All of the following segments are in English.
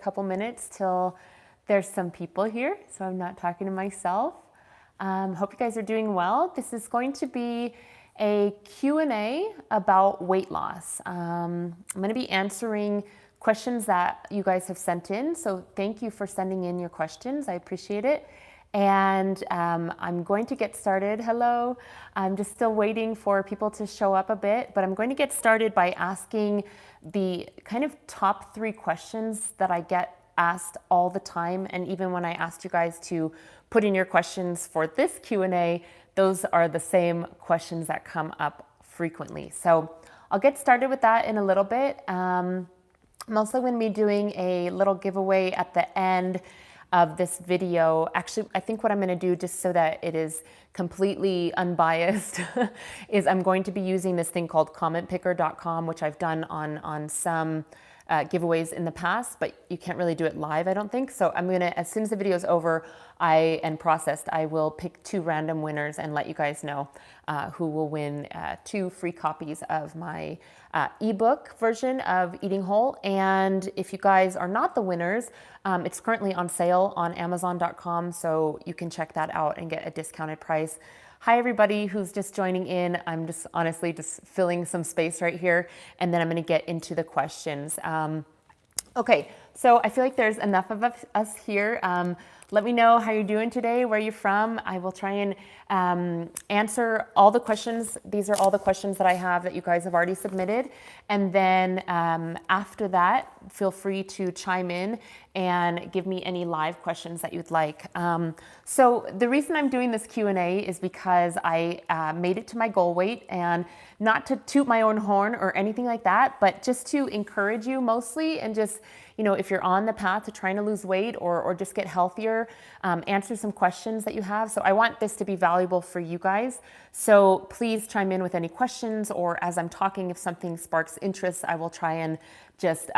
couple minutes till there's some people here, so I'm not talking to myself. Hope you guys are doing well. This is going to be a Q&A about weight loss. I'm going to be answering questions that you guys have sent in, so thank you for sending in your questions. I appreciate it. And I'm going to get started. Hello. I'm just still waiting for people to show up a bit, but I'm going to get started by asking the kind of top 3 questions that I get asked all the time. And even when I asked you guys to put in your questions for this Q&A, those are the same questions that come up frequently. So I'll get started with that in a little bit. I'm also going to be doing a little giveaway at the end of this video. Actually, I think what I'm going to do, just so that it is completely unbiased, is I'm going to be using this thing called commentpicker.com, which I've done on some giveaways in the past, but you can't really do it live, I don't think. So I'm gonna, as soon as the video is over and processed, I will pick 2 random winners and let you guys know who will win 2 free copies of my ebook version of Eating Whole. And if you guys are not the winners, it's currently on sale on Amazon.com, so you can check that out and get a discounted price. Hi everybody who's just joining in. I'm just honestly just filling some space right here, and then I'm going to get into the questions. Okay, so I feel like there's enough of us here. Let me know how you're doing today, where you're from. I will try and answer all the questions. These are all the questions that I have that you guys have already submitted. And then after that, feel free to chime in and give me any live questions that you'd like. So the reason I'm doing this Q&A is because I made it to my goal weight, and not to toot my own horn or anything like that, but just to encourage you mostly, and just, you know, if you're on the path to trying to lose weight or just get healthier, answer some questions that you have. So I want this to be valuable for you guys. So please chime in with any questions, or as I'm talking, if something sparks interest, I will try and just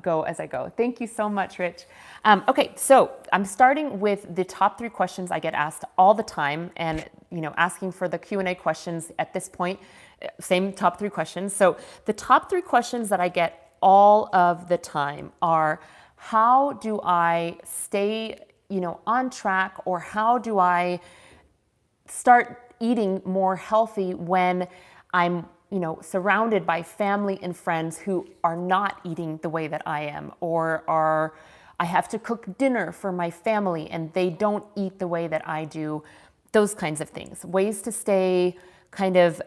go as I go. Thank you so much, Rich. Okay, so I'm starting with the top 3 questions I get asked all the time, and you know, asking for the Q&A questions at this point, same top 3 questions. So the top 3 questions that I get all of the time are, how do I stay, you know, on track, or how do I start eating more healthy when I'm, you know, surrounded by family and friends who are not eating the way that I am, or I have to cook dinner for my family and they don't eat the way that I do. Those kinds of things. Ways to stay kind of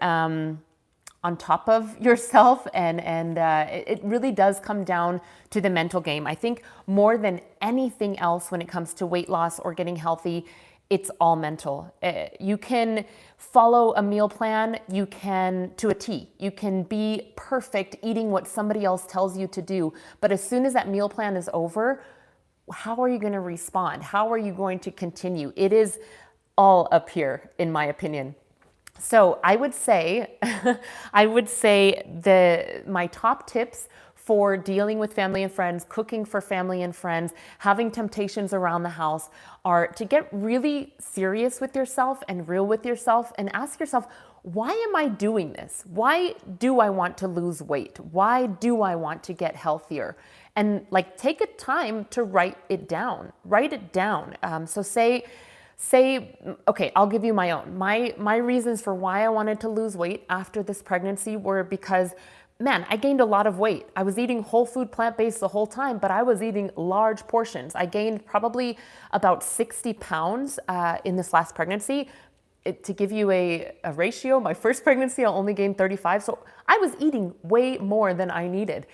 on top of yourself, and it really does come down to the mental game. I think more than anything else when it comes to weight loss or getting healthy, it's all mental. You can follow a meal plan, you can to a T. You can be perfect eating what somebody else tells you to do, but as soon as that meal plan is over, how are you going to respond? How are you going to continue? It is all up here, in my opinion. So I would say, my top tips for dealing with family and friends, cooking for family and friends, having temptations around the house, are to get really serious with yourself and real with yourself, and ask yourself, why am I doing this? Why do I want to lose weight? Why do I want to get healthier? And like, take a time to write it down. Write it down. So say, okay, I'll give you my own. My reasons for why I wanted to lose weight after this pregnancy were because, man, I gained a lot of weight. I was eating whole food, plant-based the whole time, but I was eating large portions. I gained probably about 60 pounds in this last pregnancy. To give you a ratio, my first pregnancy, I only gained 35. So I was eating way more than I needed,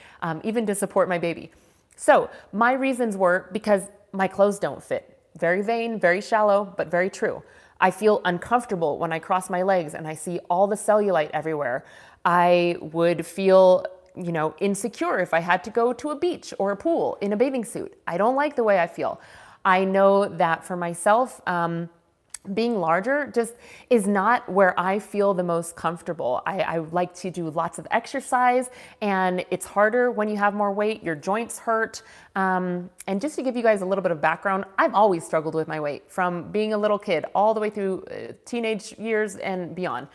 even to support my baby. So my reasons were because my clothes don't fit. Very vain, very shallow, but very true. I feel uncomfortable when I cross my legs and I see all the cellulite everywhere. I would feel, you know, insecure if I had to go to a beach or a pool in a bathing suit. I don't like the way I feel. I know that for myself, being larger just is not where I feel the most comfortable. I like to do lots of exercise, and it's harder when you have more weight. Your joints hurt. And just to give you guys a little bit of background, I've always struggled with my weight from being a little kid all the way through teenage years and beyond.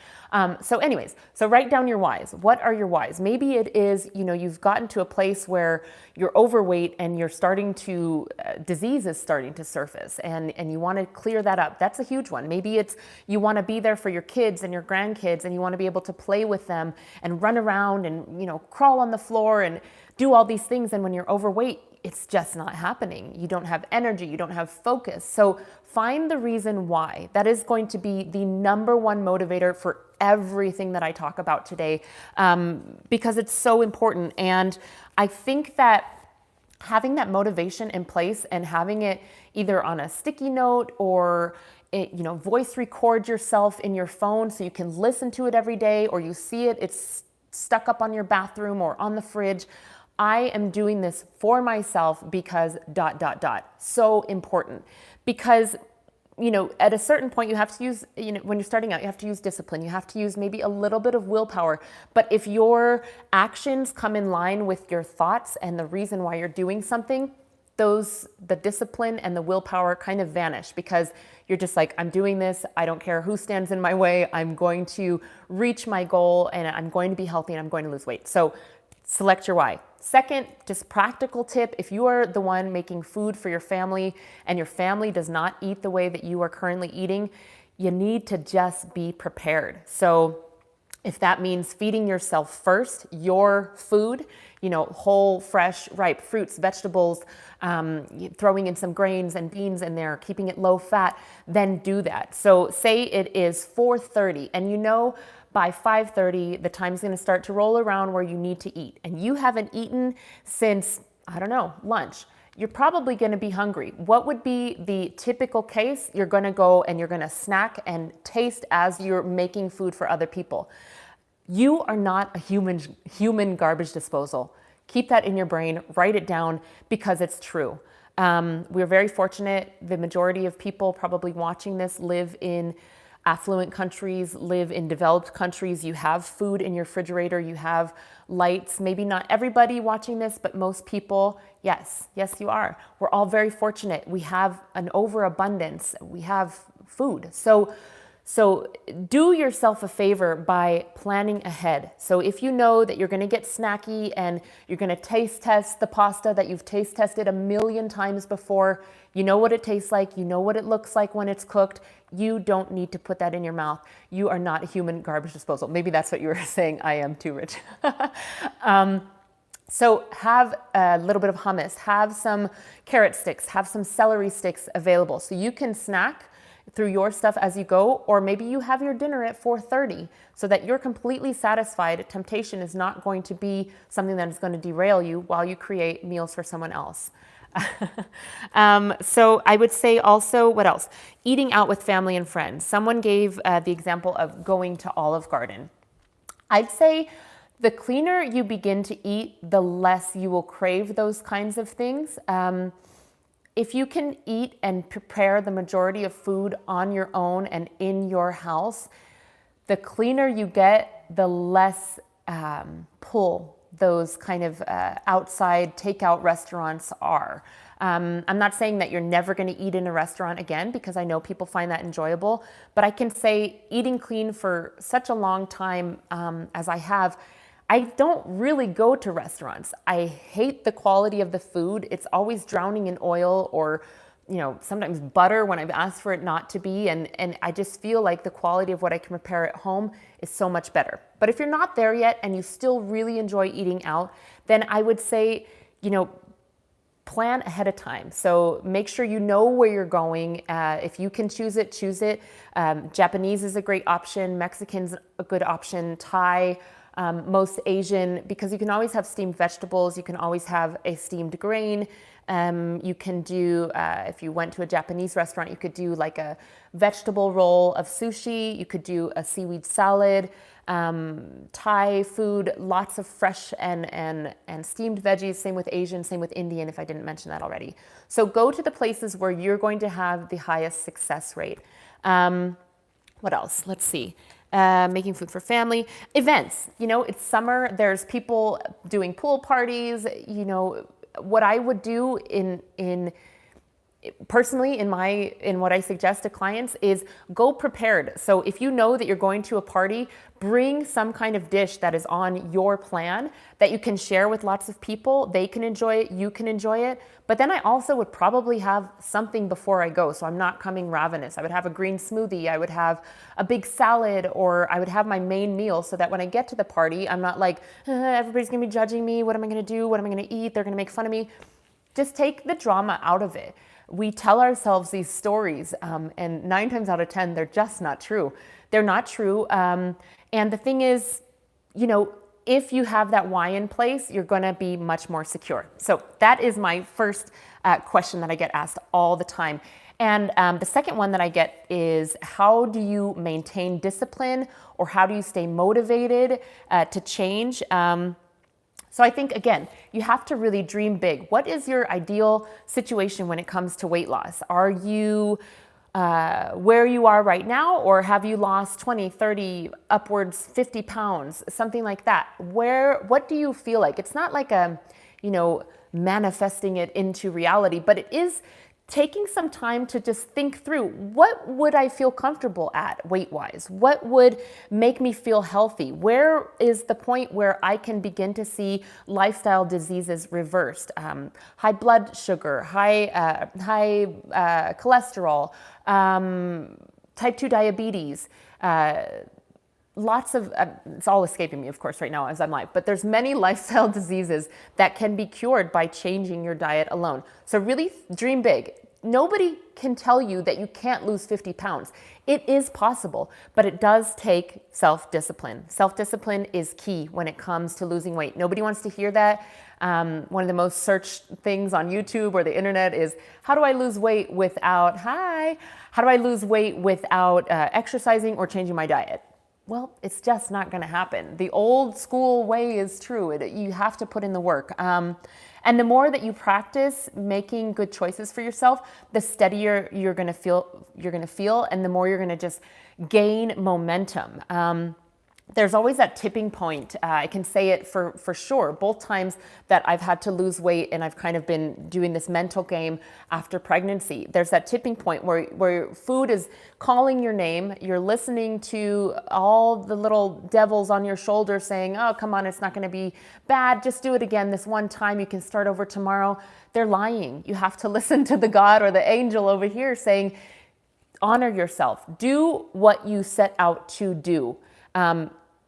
So anyways, so write down your whys. What are your whys? Maybe it is, you've gotten to a place where you're overweight and you're starting to, disease is starting to surface and you want to clear that up. That's a huge one. Maybe it's you want to be there for your kids and your grandkids and you want to be able to play with them and run around and, crawl on the floor and do all these things. And when you're overweight, it's just not happening. You don't have energy, you don't have focus. So find the reason why. That is going to be the number one motivator for everything that I talk about today, because it's so important. And I think that having that motivation in place and having it either on a sticky note or voice record yourself in your phone so you can listen to it every day, or you see it's stuck up on your bathroom or on the fridge. I am doing this for myself because ... So important. Because, at a certain point you have to use, when you're starting out, you have to use discipline. You have to use maybe a little bit of willpower. But if your actions come in line with your thoughts and the reason why you're doing something, the discipline and the willpower kind of vanish because you're just like, I'm doing this. I don't care who stands in my way. I'm going to reach my goal and I'm going to be healthy and I'm going to lose weight. So select your why. Second, just practical tip, if you are the one making food for your family and your family does not eat the way that you are currently eating, you need to just be prepared. So if that means feeding yourself first, your food, whole, fresh, ripe fruits, vegetables, throwing in some grains and beans in there, keeping it low fat, then do that. So say it is 4:30 and by 5:30, the time's going to start to roll around where you need to eat. And you haven't eaten since, lunch. You're probably going to be hungry. What would be the typical case? You're going to go and you're going to snack and taste as you're making food for other people. You are not a human garbage disposal. Keep that in your brain, write it down because it's true. We're very fortunate. The majority of people probably watching this live in affluent countries, live in developed countries. You have food in your refrigerator, you have lights. Maybe not everybody watching this, but most people, yes, you are. We're all very fortunate. We have an overabundance. We have food. So do yourself a favor by planning ahead. So if you know that you're going to get snacky and you're going to taste test the pasta that you've taste tested a million times before, you know what it tastes like, you know what it looks like when it's cooked, you don't need to put that in your mouth. You are not a human garbage disposal. Maybe that's what you were saying. I am too, Rich. So have a little bit of hummus, have some carrot sticks, have some celery sticks available so you can snack through your stuff as you go, or maybe you have your dinner at 4:30 so that you're completely satisfied. Temptation is not going to be something that is going to derail you while you create meals for someone else. So I would say also, what else? Eating out with family and friends. Someone gave the example of going to Olive Garden. I'd say the cleaner you begin to eat, the less you will crave those kinds of things. If you can eat and prepare the majority of food on your own and in your house, the cleaner you get, the less pull those kind of outside takeout restaurants are. I'm not saying that you're never going to eat in a restaurant again, because I know people find that enjoyable, but I can say eating clean for such a long time as I have, I don't really go to restaurants. I hate the quality of the food. It's always drowning in oil or, sometimes butter when I've asked for it not to be. And I just feel like the quality of what I can prepare at home is so much better. But if you're not there yet and you still really enjoy eating out, then I would say, plan ahead of time. So make sure you know where you're going. If you can choose it, choose it. Japanese is a great option. Mexican's a good option. Thai. Most Asian, because you can always have steamed vegetables, you can always have a steamed grain. You can do, if you went to a Japanese restaurant, you could do like a vegetable roll of sushi, you could do a seaweed salad. Thai food, lots of fresh and steamed veggies, same with Asian, same with Indian, if I didn't mention that already. So go to the places where you're going to have the highest success rate. What else? Let's see. Making food for family. Events, it's summer, there's people doing pool parties. What I would do in personally, in what I suggest to clients is go prepared. So if you know that you're going to a party, bring some kind of dish that is on your plan that you can share with lots of people. They can enjoy it, you can enjoy it. But then I also would probably have something before I go, so I'm not coming ravenous. I would have a green smoothie, I would have a big salad, or I would have my main meal so that when I get to the party, I'm not like, everybody's gonna be judging me, what am I gonna do, what am I gonna eat, they're gonna make fun of me. Just take the drama out of it. We tell ourselves these stories, and 9 times out of 10, they're just not true. They're not true. And the thing is, if you have that why in place, you're going to be much more secure. So that is my first question that I get asked all the time. And the second one that I get is, how do you maintain discipline, or how do you stay motivated to change? So I think, again, you have to really dream big. What is your ideal situation when it comes to weight loss? Are you where you are right now, or have you lost 20, 30, upwards 50 pounds, something like that? What do you feel like? It's not like manifesting it into reality, but it is taking some time to just think through, what would I feel comfortable at weight-wise? What would make me feel healthy? Where is the point where I can begin to see lifestyle diseases reversed? High blood sugar, high cholesterol, type 2 diabetes, lots of, it's all escaping me, of course, right now as I'm live, but there's many lifestyle diseases that can be cured by changing your diet alone. So really dream big. Nobody can tell you that you can't lose 50 pounds. It is possible, but it does take self-discipline. Self-discipline is key when it comes to losing weight. Nobody wants to hear that. One of the most searched things on YouTube or the internet is, how do I lose weight without, how do I lose weight without exercising or changing my diet? Well, it's just not going to happen. The old school way is true. You have to put in the work. And the more that you practice making good choices for yourself, the steadier you're going to feel, and the more you're going to just gain momentum. There's always that tipping point. I can say it for sure. Both times that I've had to lose weight and I've kind of been doing this mental game after pregnancy, there's that tipping point where food is calling your name. You're listening to all the little devils on your shoulder saying, oh, come on, it's not going to be bad. Just do it again this one time. You can start over tomorrow. They're lying. You have to listen to the God or the angel over here saying, honor yourself. Do what you set out to do.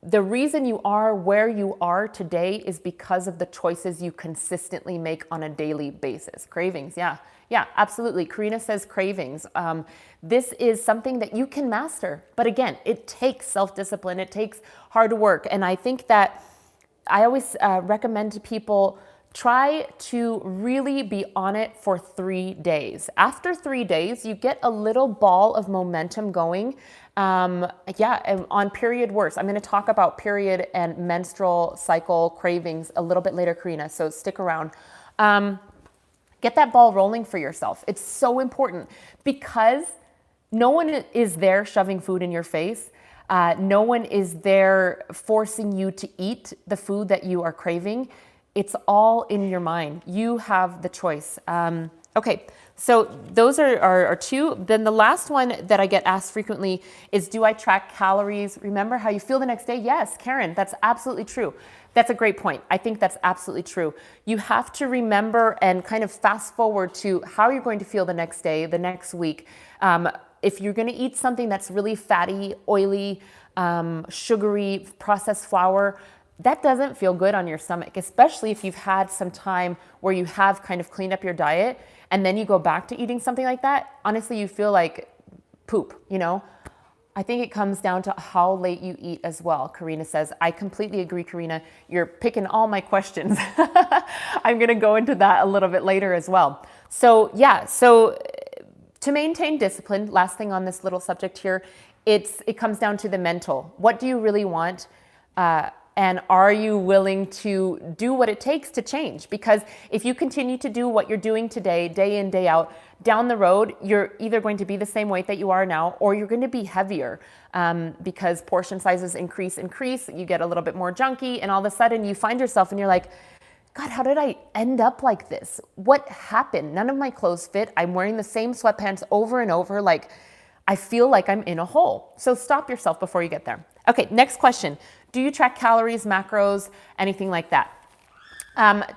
The reason you are where you are today is because of the choices you consistently make on a daily basis. Cravings, yeah, absolutely. Karina says cravings. This is something that you can master. But again, it takes self-discipline. It takes hard work. And I think that I always recommend to people, try to really be on it for 3 days. After 3 days, you get a little ball of momentum going. And on period worse. I'm going to talk about period and menstrual cycle cravings a little bit later, Karina, so stick around. Get that ball rolling for yourself. It's so important because no one is there shoving food in your face. No one is there forcing you to eat the food that you are craving. It's all in your mind. You have the choice. Okay, so those are two. Then the last one that I get asked frequently is, do I track calories? Remember how you feel the next day? Yes, Karen, that's absolutely true. That's a great point. I think that's absolutely true. You have to remember and kind of fast forward to how you're going to feel the next day, the next week. If you're going to eat something that's really fatty, oily, sugary, processed flour, that doesn't feel good on your stomach, especially if you've had some time where you have kind of cleaned up your diet and then you go back to eating something like that. Honestly, you feel like poop, I think it comes down to how late you eat as well. Karina says, I completely agree, Karina. You're picking all my questions. I'm going to go into that a little bit later as well. So to maintain discipline, last thing on this little subject here, it comes down to the mental. What do you really want? And are you willing to do what it takes to change? Because if you continue to do what you're doing today, day in, day out, down the road, you're either going to be the same weight that you are now, or you're going to be heavier because portion sizes increase, you get a little bit more junky, and all of a sudden you find yourself and you're like, God, how did I end up like this? What happened? None of my clothes fit. I'm wearing the same sweatpants over and over. Like, I feel like I'm in a hole. So stop yourself before you get there. Okay, next question. Do you track calories, macros, anything like that?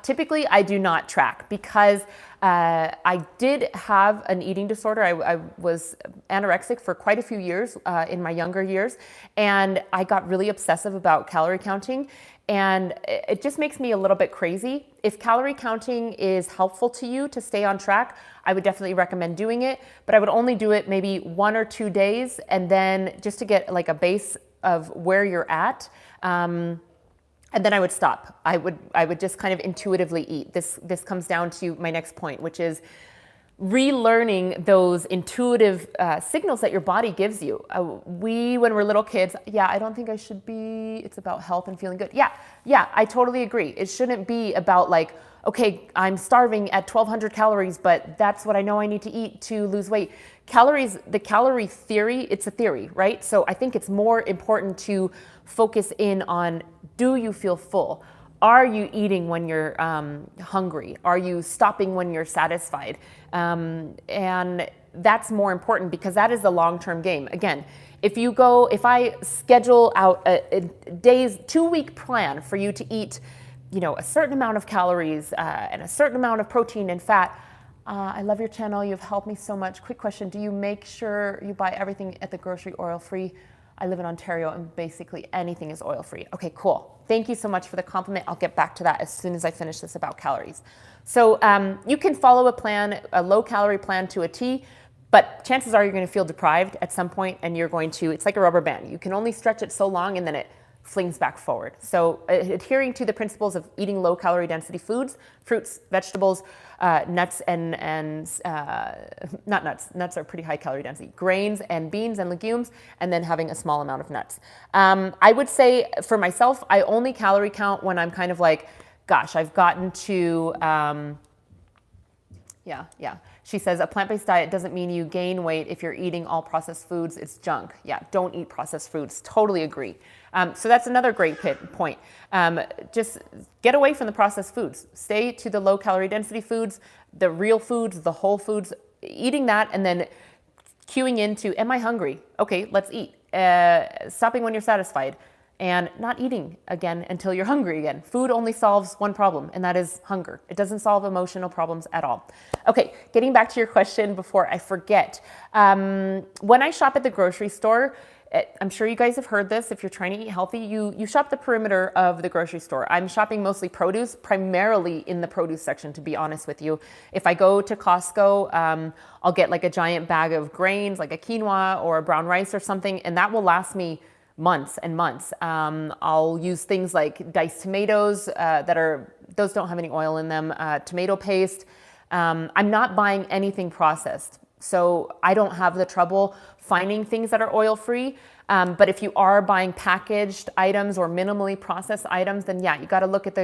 Typically, I do not track because I did have an eating disorder. I was anorexic for quite a few years in my younger years, and I got really obsessive about calorie counting, and it just makes me a little bit crazy. If calorie counting is helpful to you to stay on track, I would definitely recommend doing it, but I would only do it maybe 1 or 2 days, and then just to get like a base of where you're at. And then I would stop. I would just kind of intuitively eat. This comes down to my next point, which is relearning those intuitive signals that your body gives you. When we're little kids, yeah, I don't think I should be, it's about health and feeling good. Yeah, I totally agree. It shouldn't be about like, okay, I'm starving at 1,200 calories, but that's what I know I need to eat to lose weight. Calories, the calorie theory, it's a theory, right? So I think it's more important to focus in on, do you feel full? Are you eating when you're hungry? Are you stopping when you're satisfied? And that's more important because that is the long-term game. Again, if I schedule out a day's 2-week plan for you to eat, a certain amount of calories and a certain amount of protein and fat. I love your channel. You've helped me so much. Quick question. Do you make sure you buy everything at the grocery oil-free? I live in Ontario and basically anything is oil-free. Okay, cool. Thank you so much for the compliment. I'll get back to that as soon as I finish this about calories. So you can follow a low-calorie plan to a T, but chances are you're going to feel deprived at some point and it's like a rubber band. You can only stretch it so long and then it flings back forward. So adhering to the principles of eating low calorie density foods, fruits, vegetables, nuts and not nuts. Nuts are pretty high calorie density. Grains and beans and legumes, and then having a small amount of nuts. I would say for myself, I only calorie count when I'm kind of like, gosh, I've gotten to, yeah. She says a plant-based diet doesn't mean you gain weight if you're eating all processed foods. It's junk. Yeah, don't eat processed foods. Totally agree. So that's another great point. Just get away from the processed foods. Stay to the low calorie density foods, the real foods, the whole foods, eating that and then cueing into, am I hungry? Okay, let's eat. Stopping when you're satisfied. And not eating again until you're hungry again. Food only solves one problem, and that is hunger. It doesn't solve emotional problems at all. Okay, getting back to your question before I forget. When I shop at the grocery store, I'm sure you guys have heard this. If you're trying to eat healthy, you shop the perimeter of the grocery store. I'm shopping mostly produce, primarily in the produce section, to be honest with you. If I go to Costco, I'll get like a giant bag of grains, like a quinoa or a brown rice or something, and that will last me months and months. I'll use things like diced tomatoes those don't have any oil in them, tomato paste. I'm not buying anything processed, so I don't have the trouble finding things that are oil-free. But if you are buying packaged items or minimally processed items, then yeah, you got to look at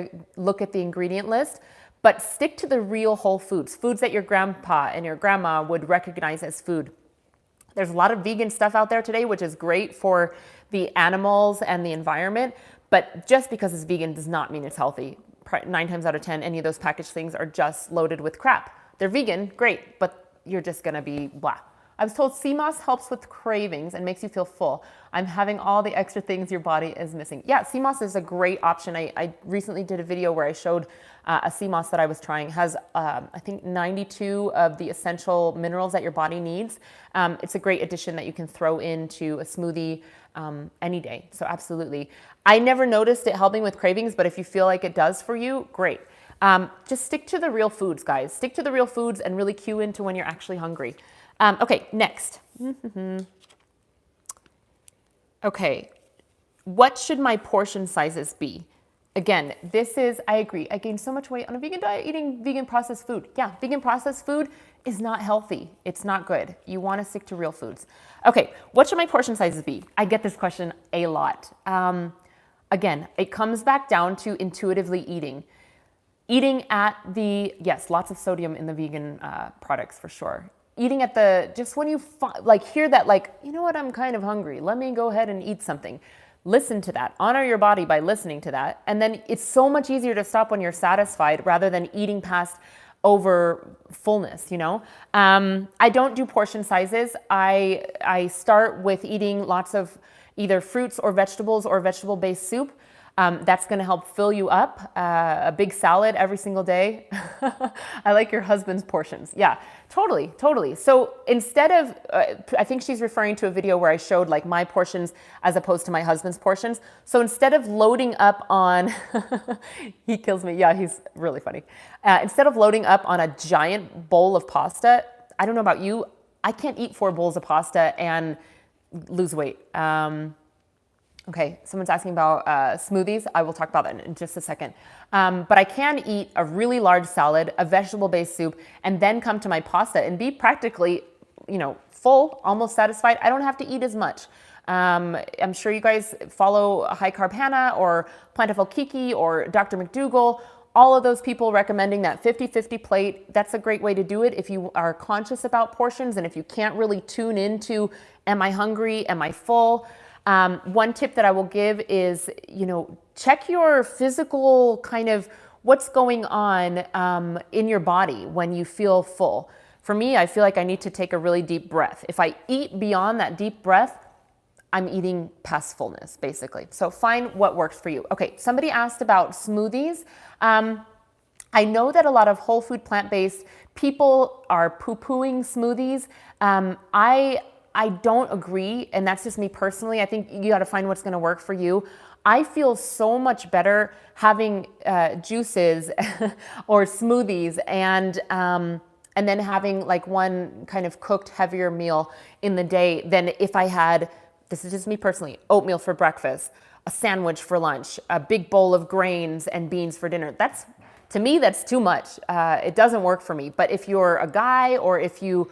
the ingredient list. But stick to the real whole foods that your grandpa and your grandma would recognize as food. There's a lot of vegan stuff out there today, which is great for the animals and the environment, but just because it's vegan does not mean it's healthy. 9 times out of 10, any of those packaged things are just loaded with crap. They're vegan, great, but you're just gonna be blah. I was told sea moss helps with cravings and makes you feel full. I'm having all the extra things your body is missing. Yeah, sea moss is a great option. I recently did a video where I showed a sea moss that I was trying. It has, I think, 92 of the essential minerals that your body needs. It's a great addition that you can throw into a smoothie any day. So absolutely. I never noticed it helping with cravings, but if you feel like it does for you, great. Just stick to the real foods, guys. Stick to the real foods and really cue into when you're actually hungry. Okay, next. Okay, what should my portion sizes be? Again, I agree. I gained so much weight on a vegan diet eating vegan processed food. Yeah, vegan processed food is not healthy. It's not good. You want to stick to real foods. Okay, what should my portion sizes be? I get this question a lot. Again, it comes back down to intuitively eating. Eating at yes, lots of sodium in the vegan products for sure. Eating at just when you hear that, like, you know what, I'm kind of hungry. Let me go ahead and eat something. Listen to that. Honor your body by listening to that. And then it's so much easier to stop when you're satisfied rather than eating past over fullness, you know? I don't do portion sizes. I start with eating lots of either fruits or vegetable-based soup. That's going to help fill you up. A big salad every single day. I like your husband's portions. Yeah, totally, totally. So instead of, I think she's referring to a video where I showed like my portions as opposed to my husband's portions. So instead of loading up on, he kills me. Yeah, he's really funny. Instead of loading up on a giant bowl of pasta, I don't know about you, I can't eat 4 bowls of pasta and lose weight. Okay, someone's asking about smoothies. I will talk about that in just a second. But I can eat a really large salad, a vegetable-based soup, and then come to my pasta and be practically, you know, full, almost satisfied. I don't have to eat as much. I'm sure you guys follow High Carb Hannah or Plentiful Kiki or Dr. McDougall. All of those people recommending that 50-50 plate. That's a great way to do it if you are conscious about portions and if you can't really tune into, am I hungry? Am I full? One tip that I will give is, you know, check your physical kind of what's going on in your body when you feel full. For me, I feel like I need to take a really deep breath. If I eat beyond that deep breath, I'm eating past fullness, basically. So find what works for you. Okay, somebody asked about smoothies. I know that a lot of whole food plant-based people are poo-pooing smoothies. I don't agree, and that's just me personally. I think you got to find what's going to work for you. I feel so much better having juices or smoothies and then having like one kind of cooked heavier meal in the day than if I had, this is just me personally, oatmeal for breakfast, a sandwich for lunch, a big bowl of grains and beans for dinner. That's, to me, that's too much. It doesn't work for me. But if you're a guy or if you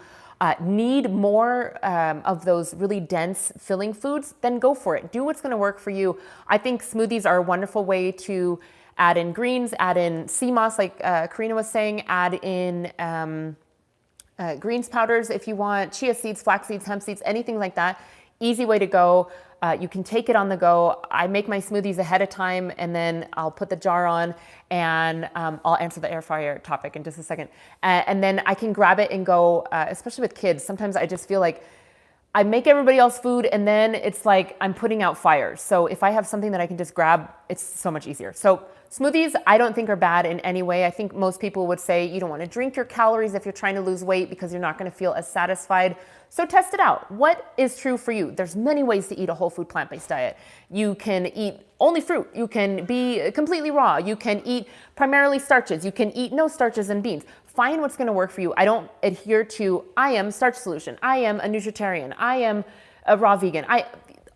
need more of those really dense filling foods, then go for it. Do what's going to work for you. I think smoothies are a wonderful way to add in greens, add in sea moss, like Karina was saying, add in greens powders if you want, chia seeds, flax seeds, hemp seeds, anything like that. Easy way to go. You can take it on the go. I make my smoothies ahead of time and then I'll put the jar on and I'll answer the air fryer topic in just a second. And then I can grab it and go, especially with kids. Sometimes I just feel like I make everybody else food and then it's like I'm putting out fires. So if I have something that I can just grab, it's so much easier. So smoothies, I don't think are bad in any way. I think most people would say you don't want to drink your calories if you're trying to lose weight because you're not going to feel as satisfied. So test it out. What is true for you? There's many ways to eat a whole food plant-based diet. You can eat only fruit. You can be completely raw. You can eat primarily starches. You can eat no starches and beans. Find what's going to work for you. I don't adhere to, I am starch solution. I am a nutritarian. I am a raw vegan.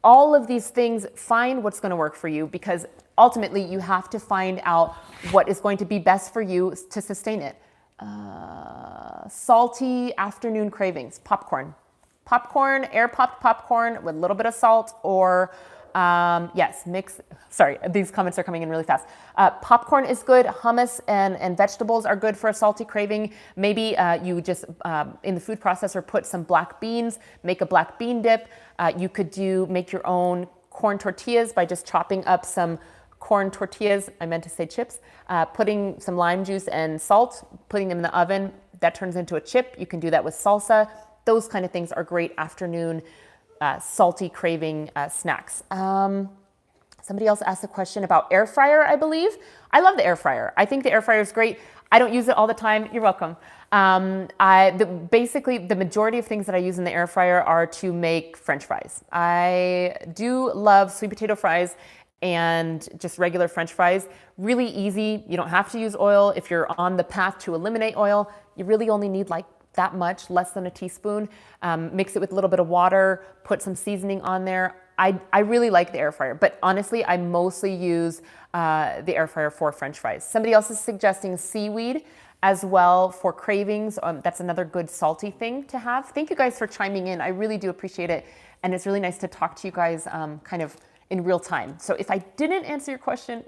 All of these things, find what's going to work for you because ultimately you have to find out what is going to be best for you to sustain it. Salty afternoon cravings, popcorn. Popcorn, air popped popcorn with a little bit of salt or yes, mix, sorry, these comments are coming in really fast. Popcorn is good, hummus and vegetables are good for a salty craving. Maybe you just, in the food processor, put some black beans, make a black bean dip. You could make your own corn tortillas by just chopping up some corn tortillas, I meant to say chips, putting some lime juice and salt, putting them in the oven, that turns into a chip. You can do that with salsa. Those kind of things are great afternoon salty craving snacks. Somebody else asked a question about air fryer, I believe. I love the air fryer. I think the air fryer is great. I don't use it all the time. You're welcome. Basically, the majority of things that I use in the air fryer are to make French fries. I do love sweet potato fries and just regular French fries. Really easy. You don't have to use oil. If you're on the path to eliminate oil, you really only need like that much, less than a teaspoon. Mix it with a little bit of water, put some seasoning on there. I really like the air fryer, but honestly, I mostly use the air fryer for French fries. Somebody else is suggesting seaweed as well for cravings. That's another good salty thing to have. Thank you guys for chiming in. I really do appreciate it. And it's really nice to talk to you guys kind of in real time. So if I didn't answer your question,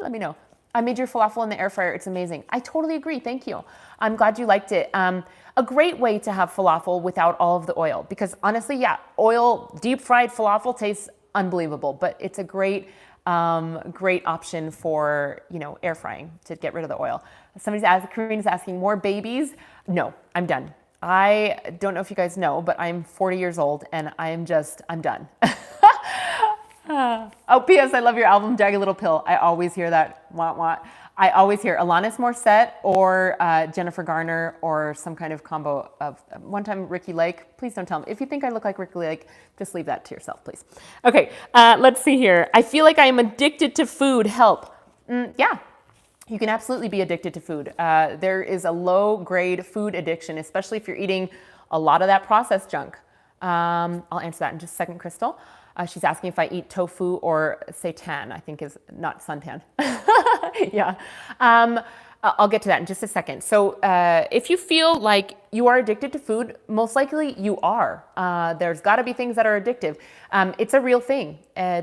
let me know. I made your falafel in the air fryer. It's amazing. I totally agree. Thank you. I'm glad you liked it. A great way to have falafel without all of the oil, because honestly, yeah, oil, deep fried falafel tastes unbelievable, but it's a great option for, air frying to get rid of the oil. Karina's asking, more babies? No, I'm done. I don't know if you guys know, but I'm 40 years old and I'm done. Oh, P.S. I love your album, Jagged Little Pill. I always hear that. Wah, wah. I always hear Alanis Morissette or Jennifer Garner or some kind of combo of, one time Ricky Lake. Please don't tell me. If you think I look like Ricky Lake, just leave that to yourself, please. Okay, let's see here. I feel like I am addicted to food. Help. Yeah. You can absolutely be addicted to food. There is a low-grade food addiction, especially if you're eating a lot of that processed junk. I'll answer that in just a second, Crystal. She's asking if I eat tofu or seitan, I think is not suntan. Yeah. I'll get to that in just a second. So if you feel like you are addicted to food, most likely you are. There's got to be things that are addictive. It's a real thing.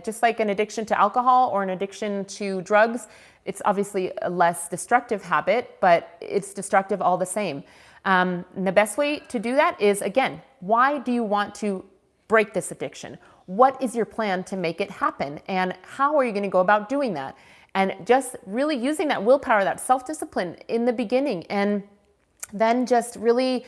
Just like an addiction to alcohol or an addiction to drugs, it's obviously a less destructive habit, but it's destructive all the same. And the best way to do that is, again, why do you want to break this addiction? What is your plan to make it happen? And how are you going to go about doing that? And just really using that willpower, that self-discipline in the beginning, and then just really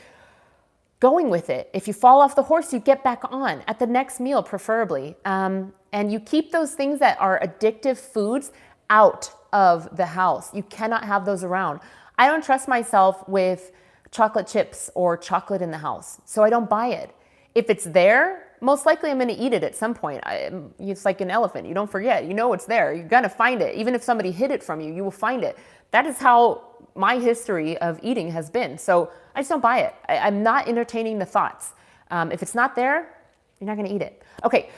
going with it. If you fall off the horse, you get back on at the next meal, preferably. And you keep those things that are addictive foods out of the house. You cannot have those around. I don't trust myself with chocolate chips or chocolate in the house, so I don't buy it. If it's there, most likely I'm going to eat it at some point. It's like an elephant. You don't forget. You know it's there. You're going to find it. Even if somebody hid it from you, you will find it. That is how my history of eating has been. So I just don't buy it. I'm not entertaining the thoughts. If it's not there, you're not going to eat it. Okay.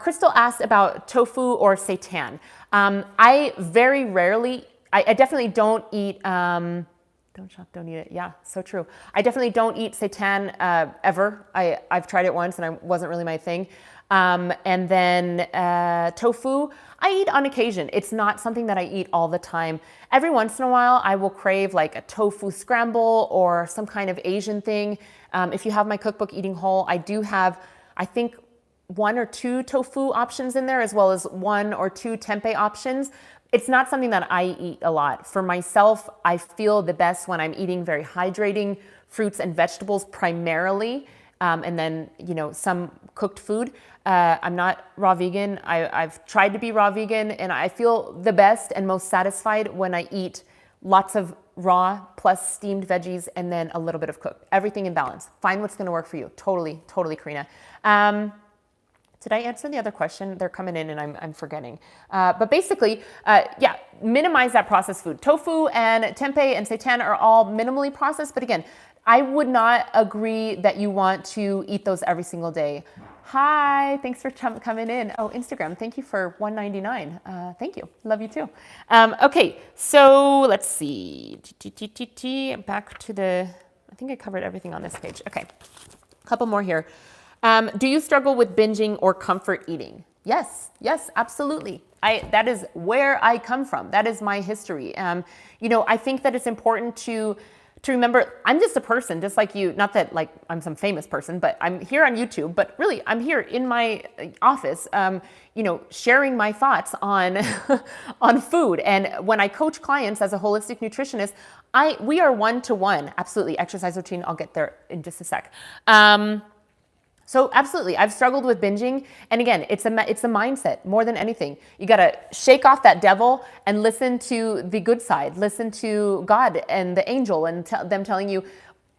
Crystal asked about tofu or seitan. I very rarely, I definitely don't eat, don't shop, don't eat it. Yeah, so true. I definitely don't eat seitan ever. I've tried it once and it wasn't really my thing. And then tofu, I eat on occasion. It's not something that I eat all the time. Every once in a while, I will crave like a tofu scramble or some kind of Asian thing. If you have my cookbook, Eating Whole, I do have, I think, 1 or 2 tofu options in there, as well as 1 or 2 tempeh options. It's not something that I eat a lot. For myself, I feel the best when I'm eating very hydrating fruits and vegetables primarily, and then, some cooked food. I'm not raw vegan. I've tried to be raw vegan, and I feel the best and most satisfied when I eat lots of raw plus steamed veggies and then a little bit of cooked. Everything in balance. Find what's going to work for you. Totally, Karina. Did I answer the other question? They're coming in and I'm forgetting. But basically, minimize that processed food. Tofu and tempeh and seitan are all minimally processed. But again, I would not agree that you want to eat those every single day. Hi, thanks for coming in. Oh, Instagram, thank you for $1.99. Thank you, love you too. Okay, so let's see. Back to I think I covered everything on this page. Okay, a couple more here. Do you struggle with binging or comfort eating? Yes, absolutely. That is where I come from. That is my history. I think that it's important to remember I'm just a person, just like you. Not that like I'm some famous person, but I'm here on YouTube. But really, I'm here in my office, sharing my thoughts on on food. And when I coach clients as a holistic nutritionist, we are one-to-one. Absolutely, exercise routine. I'll get there in just a sec. So absolutely, I've struggled with binging. And again, it's a mindset more than anything. You got to shake off that devil and listen to the good side. Listen to God and the angel and them telling you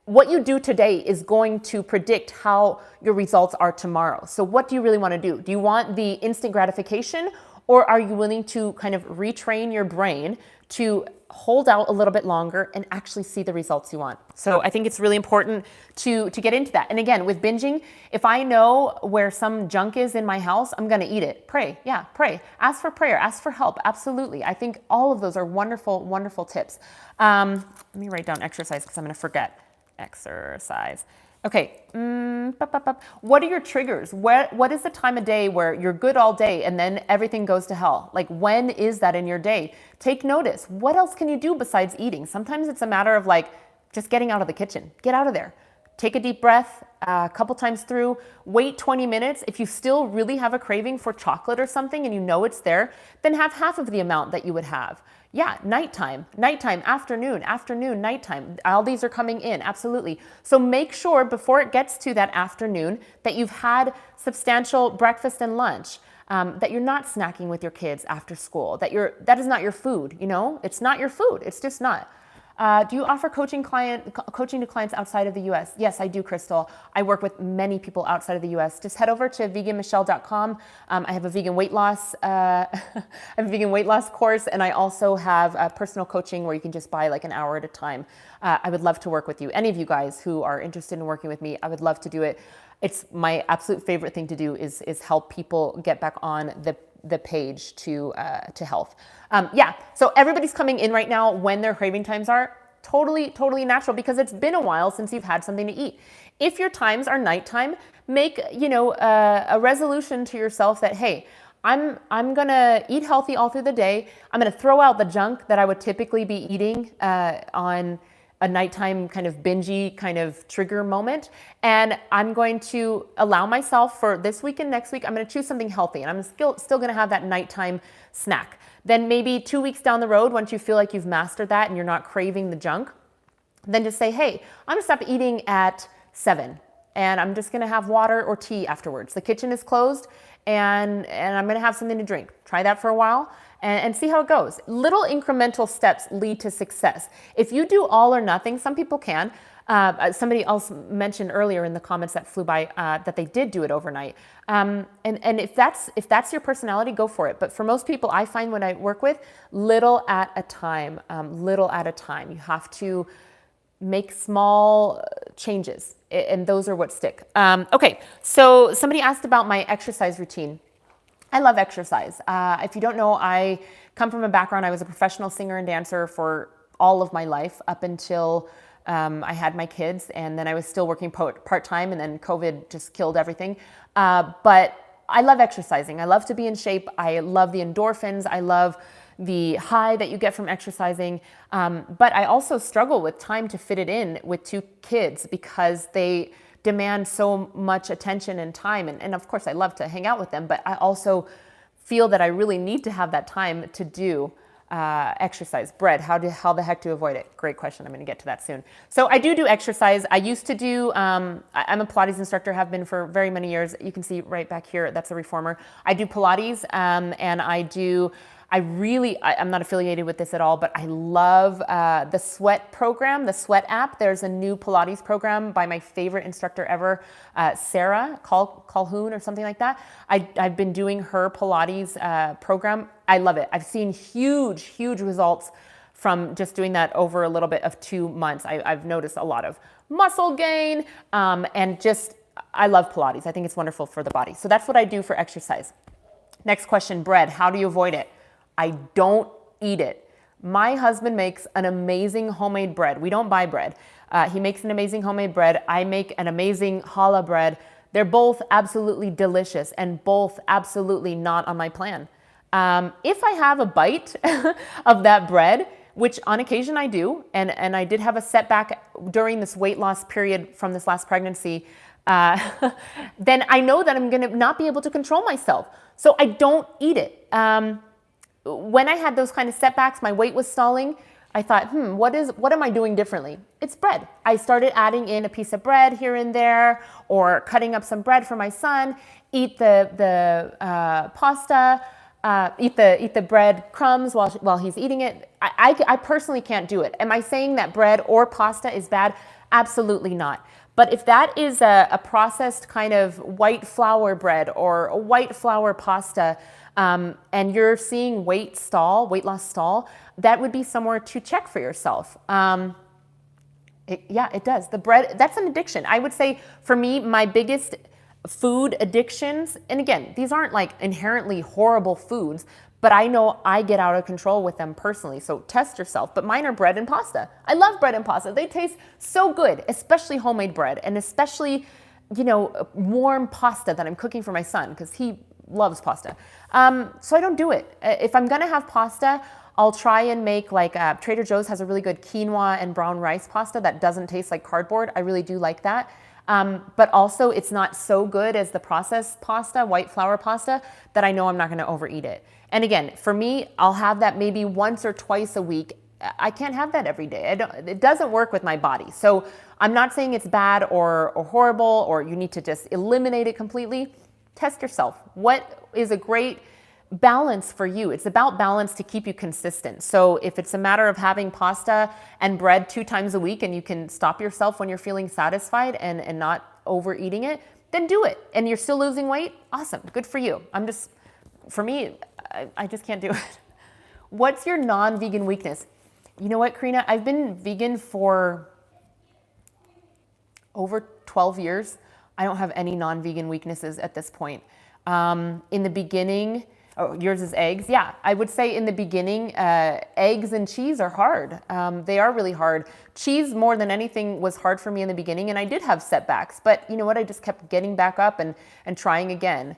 what you do today is going to predict how your results are tomorrow. So what do you really want to do? Do you want the instant gratification, or are you willing to kind of retrain your brain to hold out a little bit longer and actually see the results you want? So I think it's really important to get into that. And again, with binging, if I know where some junk is in my house, I'm going to eat it. Pray. Yeah, pray. Ask for prayer. Ask for help. Absolutely. I think all of those are wonderful, wonderful tips. Let me write down exercise because I'm going to forget. Exercise. Okay. What are your triggers? What is the time of day where you're good all day and then everything goes to hell? Like, when is that in your day? Take notice. What else can you do besides eating? Sometimes it's a matter of like just getting out of the kitchen. Get out of there. take a deep breath a couple times through, wait 20 minutes. If you still really have a craving for chocolate or something and you know it's there, then have half of the amount that you would have. Yeah, nighttime, afternoon, nighttime. All these are coming in, absolutely. So make sure before it gets to that afternoon that you've had substantial breakfast and lunch, that you're not snacking with your kids after school, that is not your food, It's not your food, it's just not. Do you offer coaching to clients outside of the US? Yes, I do, Crystal. I work with many people outside of the US. Just head over to veganmichele.com. I have a vegan weight loss, course, and I also have personal coaching where you can just buy like an hour at a time. I would love to work with you. Any of you guys who are interested in working with me, I would love to do it. It's my absolute favorite thing to do is help people get back on the page to health. So everybody's coming in right now when their craving times are totally natural because it's been a while since you've had something to eat. If your times are nighttime, make a resolution to yourself that, hey, I'm gonna eat healthy all through the day. I'm gonna throw out the junk that I would typically be eating on a nighttime kind of bingey kind of trigger moment. And I'm going to allow myself for this week and next week, I'm going to choose something healthy and I'm still going to have that nighttime snack. Then maybe 2 weeks down the road, once you feel like you've mastered that and you're not craving the junk, then just say, hey, I'm going to stop eating at 7 and I'm just going to have water or tea afterwards. The kitchen is closed and I'm going to have something to drink. Try that for a while. And see how it goes. Little incremental steps lead to success. If you do all or nothing, some people can. Somebody else mentioned earlier in the comments that flew by that they did do it overnight. And if that's your personality, go for it. But for most people, I find when I work with, little at a time. You have to make small changes, and those are what stick. Okay, so somebody asked about my exercise routine. I love exercise. If you don't know, I come from a background, I was a professional singer and dancer for all of my life up until I had my kids, and then I was still working part-time, and then COVID just killed everything. But I love exercising. I love to be in shape. I love the endorphins. I love the high that you get from exercising. But I also struggle with time to fit it in with 2 kids because they demand so much attention and time. And of course, I love to hang out with them, but I also feel that I really need to have that time to do exercise. Bread, how the heck to avoid it? Great question. I'm going to get to that soon. So I do exercise. I used to do, I'm a Pilates instructor, have been for very many years. You can see right back here, that's a reformer. I do Pilates and I'm not affiliated with this at all, but I love the Sweat program, the Sweat app. There's a new Pilates program by my favorite instructor ever, Sarah Calhoun or something like that. I've been doing her Pilates program. I love it. I've seen huge results from just doing that over a little bit of 2 months. I've noticed a lot of muscle gain and just, I love Pilates. I think it's wonderful for the body. So that's what I do for exercise. Next question, bread. How do you avoid it? I don't eat it. My husband makes an amazing homemade bread. We don't buy bread. He makes an amazing homemade bread. I make an amazing challah bread. They're both absolutely delicious and both absolutely not on my plan. If I have a bite of that bread, which on occasion I do, and I did have a setback during this weight loss period from this last pregnancy, then I know that I'm gonna not be able to control myself. So I don't eat it. When I had those kind of setbacks, my weight was stalling, I thought, what am I doing differently? It's bread. I started adding in a piece of bread here and there, or cutting up some bread for my son, eat the pasta, eat the bread crumbs while he's eating it. I personally can't do it. Am I saying that bread or pasta is bad? Absolutely not. But if that is a processed kind of white flour bread or a white flour pasta, and you're seeing weight loss stall, that would be somewhere to check for yourself. It does. The bread, that's an addiction. I would say for me, my biggest food addictions, and again, these aren't like inherently horrible foods, but I know I get out of control with them personally. So test yourself. But mine are bread and pasta. I love bread and pasta. They taste so good, especially homemade bread, and especially, warm pasta that I'm cooking for my son because he loves pasta. So I don't do it. If I'm gonna have pasta, I'll try and make like Trader Joe's has a really good quinoa and brown rice pasta that doesn't taste like cardboard. I really do like that. But also it's not so good as the processed pasta, white flour pasta, that I know I'm not going to overeat it. And again, for me, I'll have that maybe once or twice a week. I can't have that every day. It doesn't work with my body. So I'm not saying it's bad or horrible or you need to just eliminate it completely. Test yourself. What is a great balance for you? It's about balance to keep you consistent. So if it's a matter of having pasta and bread 2 times a week and you can stop yourself when you're feeling satisfied and not overeating it, then do it. And you're still losing weight? Awesome. Good for you. For me, I just can't do it. What's your non-vegan weakness? You know what, Karina? I've been vegan for over 12 years. I don't have any non-vegan weaknesses at this point. In the beginning, yours is eggs. Yeah, I would say in the beginning, eggs and cheese are hard. They are really hard. Cheese, more than anything, was hard for me in the beginning, and I did have setbacks. But you know what? I just kept getting back up and trying again.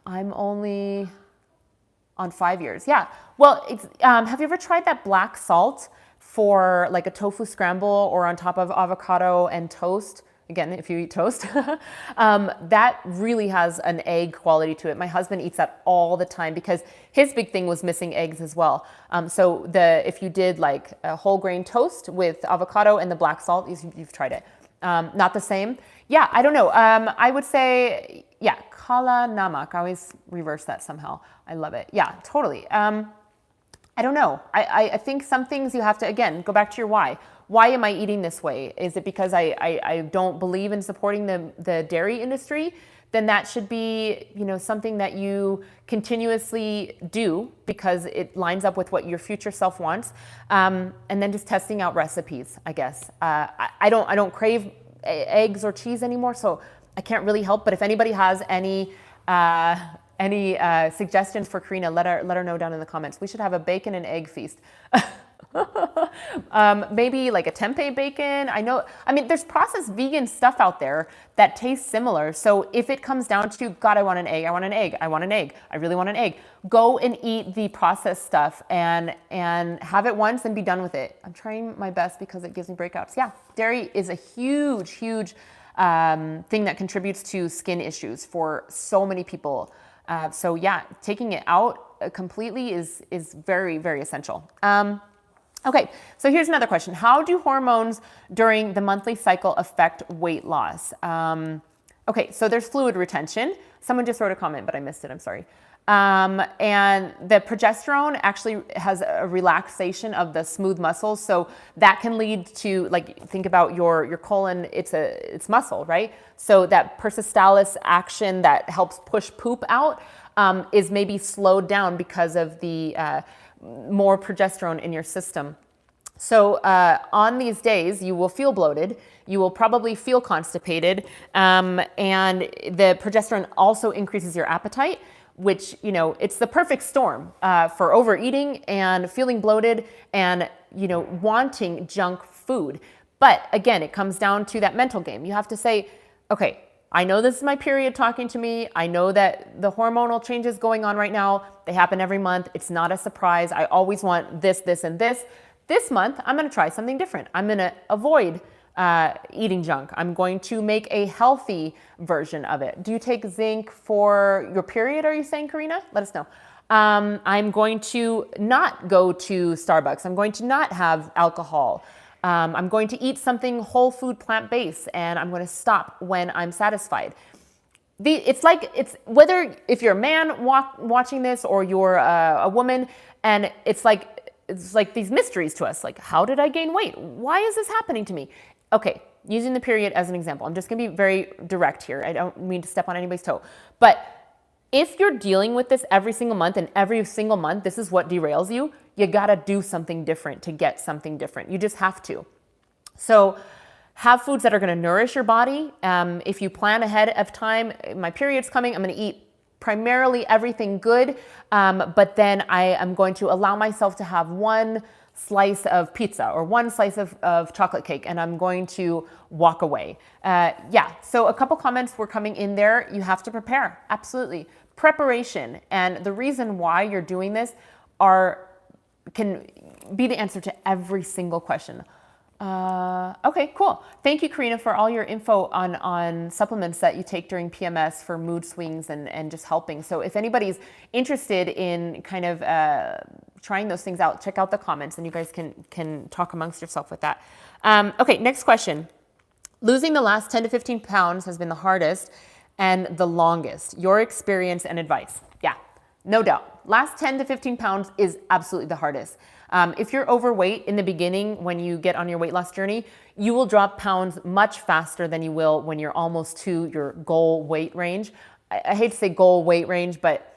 I'm only on 5 years. Yeah. Well, have you ever tried that black salt for like a tofu scramble or on top of avocado and toast? Again, if you eat toast, that really has an egg quality to it. My husband eats that all the time because his big thing was missing eggs as well. So if you did like a whole grain toast with avocado and the black salt, you've tried it. Not the same. Yeah, I don't know. I would say, yeah, kala namak. I always reverse that somehow. I love it. Yeah, totally. I don't know. I think some things you have to, again, go back to your why. Why am I eating this way? Is it because I don't believe in supporting the dairy industry? Then that should be, something that you continuously do because it lines up with what your future self wants. And then just testing out recipes, I guess. I don't crave eggs or cheese anymore, so I can't really help. But if anybody has any suggestions for Karina, let her know down in the comments. We should have a bacon and egg feast. Maybe like a tempeh bacon. There's processed vegan stuff out there that tastes similar. So if it comes down to, God, I want an egg, I want an egg, I want an egg, I really want an egg, go and eat the processed stuff and have it once and be done with it. I'm trying my best because it gives me breakouts. Yeah, dairy is a huge thing that contributes to skin issues for so many people. So yeah, taking it out completely is very, very essential. Okay, so here's another question. How do hormones during the monthly cycle affect weight loss? Okay, so there's fluid retention. Someone just wrote a comment, but I missed it, I'm sorry. And the progesterone actually has a relaxation of the smooth muscles. So that can lead to, like, think about your colon, it's muscle, right? So that persistalis action that helps push poop out is maybe slowed down because of the more progesterone in your system. So on these days, you will feel bloated, you will probably feel constipated, and the progesterone also increases your appetite, which, it's the perfect storm for overeating and feeling bloated and, wanting junk food. But again, it comes down to that mental game. You have to say, okay, I know this is my period talking to me. I know that the hormonal changes going on right now, they happen every month. It's not a surprise. I always want this, this, and this. This month, I'm going to try something different. I'm going to avoid eating junk. I'm going to make a healthy version of it. Do you take zinc for your period, are you saying, Karina? Let us know. I'm going to not go to Starbucks. I'm going to not have alcohol. I'm going to eat something whole food, plant-based, and I'm going to stop when I'm satisfied. It's whether if you're a man watching this or you're a woman, and it's like these mysteries to us. Like, how did I gain weight? Why is this happening to me? Okay, using the period as an example. I'm just going to be very direct here. I don't mean to step on anybody's toe. But if you're dealing with this every single month and every single month, this is what derails you, you got to do something different to get something different. You just have to. So have foods that are going to nourish your body. If you plan ahead of time, my period's coming, I'm going to eat primarily everything good, but then I am going to allow myself to have one slice of pizza or one slice of chocolate cake, and I'm going to walk away. Yeah, so a couple comments were coming in there. You have to prepare, absolutely. Preparation, and the reason why you're doing this are can be the answer to every single question. Okay, cool. Thank you, Karina, for all your info on supplements that you take during PMS for mood swings and just helping. So if anybody's interested in kind of trying those things out, check out the comments and you guys can talk amongst yourself with that. Okay, next question. Losing the last 10 to 15 pounds has been the hardest and the longest. Your experience and advice. Yeah, no doubt. Last 10 to 15 pounds is absolutely the hardest. If you're overweight in the beginning, when you get on your weight loss journey, you will drop pounds much faster than you will when you're almost to your goal weight range. I hate to say goal weight range, but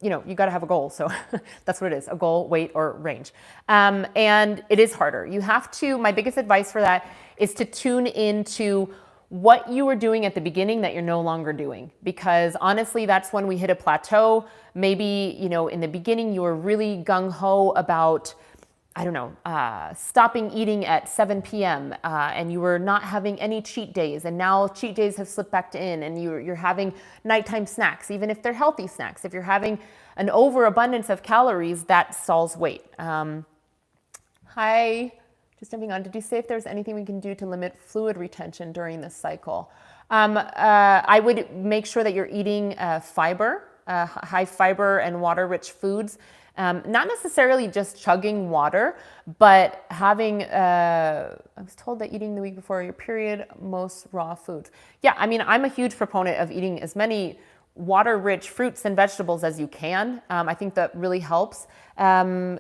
you know, you got to have a goal. So that's what it is, a goal, weight, or range. And it is harder. You have to, my biggest advice for that is to tune into what you were doing at the beginning that you're no longer doing. Because honestly, that's when we hit a plateau. Maybe, you know, in the beginning you were really gung-ho about, I don't know, stopping eating at 7 p.m. And you were not having any cheat days. And now cheat days have slipped back in and you're having nighttime snacks, even if they're healthy snacks. If you're having an overabundance of calories, that stalls weight. Hi, just jumping on. Did you say if there's anything we can do to limit fluid retention during this cycle? I would make sure that you're eating fiber, high fiber and water-rich foods. Not necessarily just chugging water, but having, I was told that eating the week before your period, most raw foods. Yeah, I mean, I'm a huge proponent of eating as many water-rich fruits and vegetables as you can. I think that really helps. And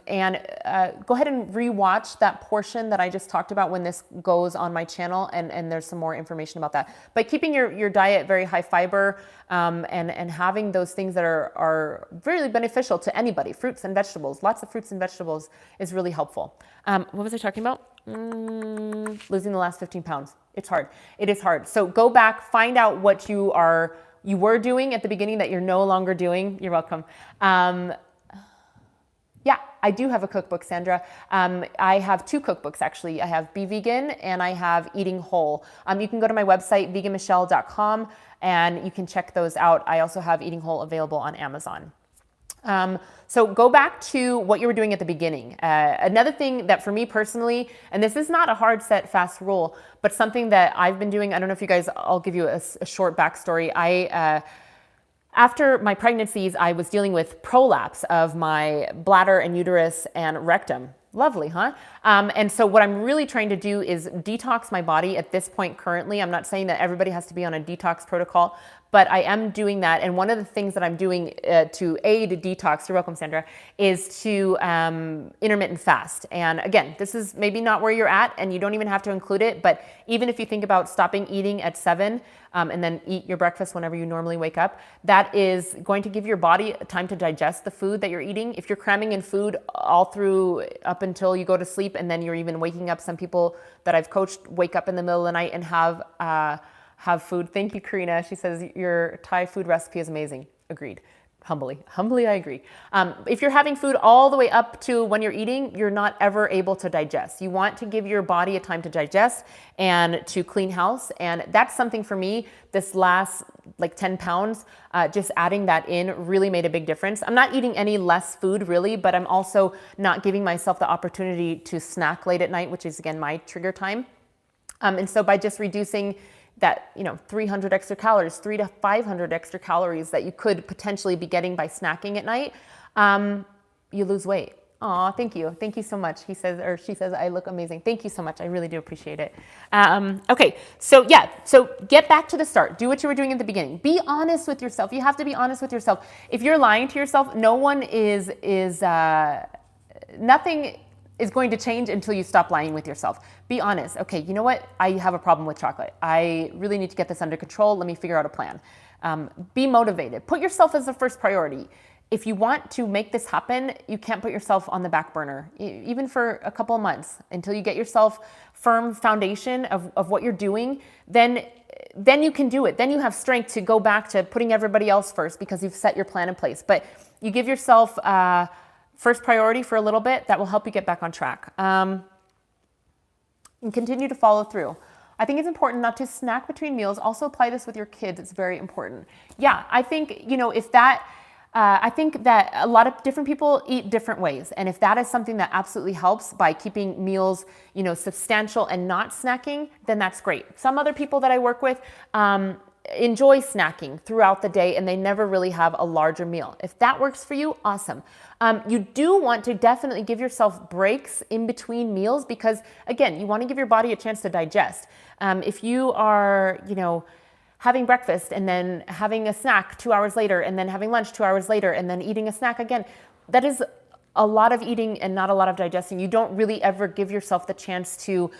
go ahead and rewatch that portion that I just talked about when this goes on my channel, and there's some more information about that. But keeping your diet very high fiber and having those things that are really beneficial to anybody, fruits and vegetables, lots of fruits and vegetables is really helpful. What was I talking about? Losing the last 15 pounds. It's hard. It is hard. So go back, find out what you were doing at the beginning that you're no longer doing. You're welcome. Yeah, I do have a cookbook, Sandra. I have 2 cookbooks, actually. I have Be Vegan and I have Eating Whole. You can go to my website, veganmichele.com, and you can check those out. I also have Eating Whole available on Amazon. So go back to what you were doing at the beginning. Another thing that for me personally, and this is not a hard set fast rule, but something that I've been doing, I don't know if you guys, I'll give you a short backstory. After my pregnancies, I was dealing with prolapse of my bladder and uterus and rectum. Lovely, huh? And so what I'm really trying to do is detox my body at this point currently. I'm not saying that everybody has to be on a detox protocol, but I am doing that. And one of the things that I'm doing to aid detox, you're welcome, Sandra, is to intermittent fast. And again, this is maybe not where you're at and you don't even have to include it, but even if you think about stopping eating at 7 and then eat your breakfast whenever you normally wake up, that is going to give your body time to digest the food that you're eating. If you're cramming in food all through up until you go to sleep and then you're even waking up, some people that I've coached wake up in the middle of the night and have food. Thank you, Karina. She says your Thai food recipe is amazing. Agreed. Humbly, I agree. If you're having food all the way up to when you're eating, you're not ever able to digest. You want to give your body a time to digest and to clean house. And that's something for me, this last like 10 pounds, just adding that in really made a big difference. I'm not eating any less food really, but I'm also not giving myself the opportunity to snack late at night, which is again, my trigger time. And so by just reducing that, 300 extra calories, 300 to 500 extra calories that you could potentially be getting by snacking at night, you lose weight. Aw, thank you. Thank you so much. He says, or she says, I look amazing. Thank you so much. I really do appreciate it. Okay. So get back to the start. Do what you were doing at the beginning. Be honest with yourself. You have to be honest with yourself. If you're lying to yourself, nothing is going to change until you stop lying with yourself. Be honest. Okay, you know what? I have a problem with chocolate. I really need to get this under control. Let me figure out a plan. Be motivated. Put yourself as the first priority. If you want to make this happen, you can't put yourself on the back burner, even for a couple of months, until you get yourself firm foundation of what you're doing. Then you can do it. Then you have strength to go back to putting everybody else first because you've set your plan in place. But you give yourself first priority for a little bit. That will help you get back on track. And continue to follow through. I think it's important not to snack between meals. Also apply this with your kids. It's very important. Yeah, I think, if that I think that a lot of different people eat different ways. And if that is something that absolutely helps by keeping meals, substantial and not snacking, then that's great. Some other people that I work with, enjoy snacking throughout the day and they never really have a larger meal. If that works for you, awesome. You do want to definitely give yourself breaks in between meals because, again, you want to give your body a chance to digest. If you are, having breakfast and then having a snack 2 hours later and then having lunch 2 hours later and then eating a snack again, that is a lot of eating and not a lot of digesting. You don't really ever give yourself the chance to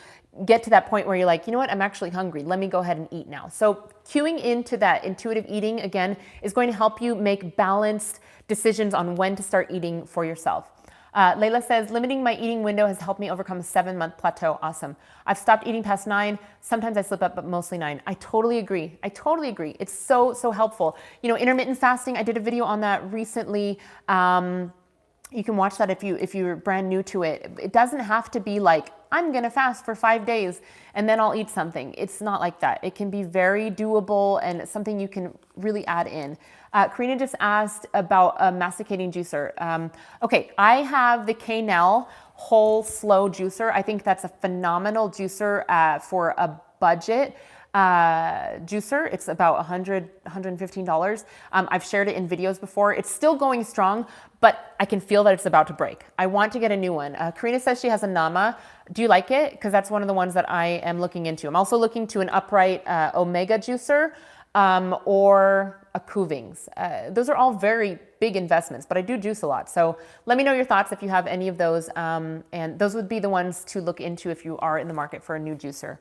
get to that point where you're like, you know what, I'm actually hungry. Let me go ahead and eat now. So cueing into that intuitive eating, again, is going to help you make balanced decisions on when to start eating for yourself. Layla says, limiting my eating window has helped me overcome a 7-month plateau. Awesome. I've stopped eating past 9. Sometimes I slip up, but mostly 9. I totally agree. It's so, so helpful. Intermittent fasting, I did a video on that recently. You can watch that if you're brand new to it. It doesn't have to be like, I'm going to fast for 5 days and then I'll eat something. It's not like that. It can be very doable and something you can really add in. Karina just asked about a masticating juicer. Okay, I have the K-Nel whole slow juicer. I think that's a phenomenal juicer for a budget juicer. It's about $115. I've shared it in videos before. It's still going strong, but I can feel that it's about to break. I want to get a new one. Karina says she has a Nama. Do you like it? Because that's one of the ones that I am looking into. I'm also looking to an upright Omega juicer or a Cravings. Those are all very big investments, but I do juice a lot. So let me know your thoughts if you have any of those. And those would be the ones to look into if you are in the market for a new juicer.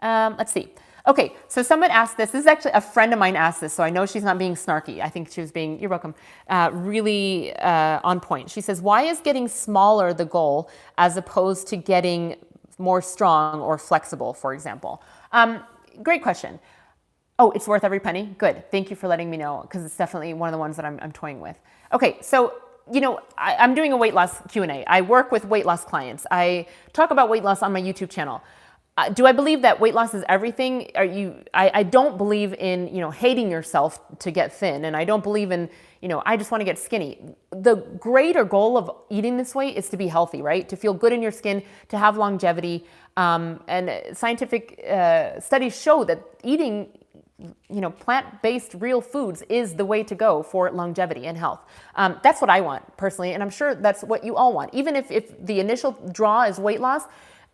Let's see. Okay, so someone asked this. This is actually a friend of mine asked this, so I know she's not being snarky. I think she was being, you're welcome, really on point. She says, why is getting smaller the goal as opposed to getting more strong or flexible, for example? Great question. Oh, it's worth every penny? Good. Thank you for letting me know, because it's definitely one of the ones that I'm toying with. Okay, so I'm doing a weight loss Q&A. I work with weight loss clients. I talk about weight loss on my YouTube channel. Do I believe that weight loss is everything? I don't believe in, hating yourself to get thin. And I don't believe in, I just want to get skinny. The greater goal of eating this way is to be healthy, right? To feel good in your skin, to have longevity. And scientific studies show that eating, plant-based real foods is the way to go for longevity and health. That's what I want personally. And I'm sure that's what you all want. Even if the initial draw is weight loss,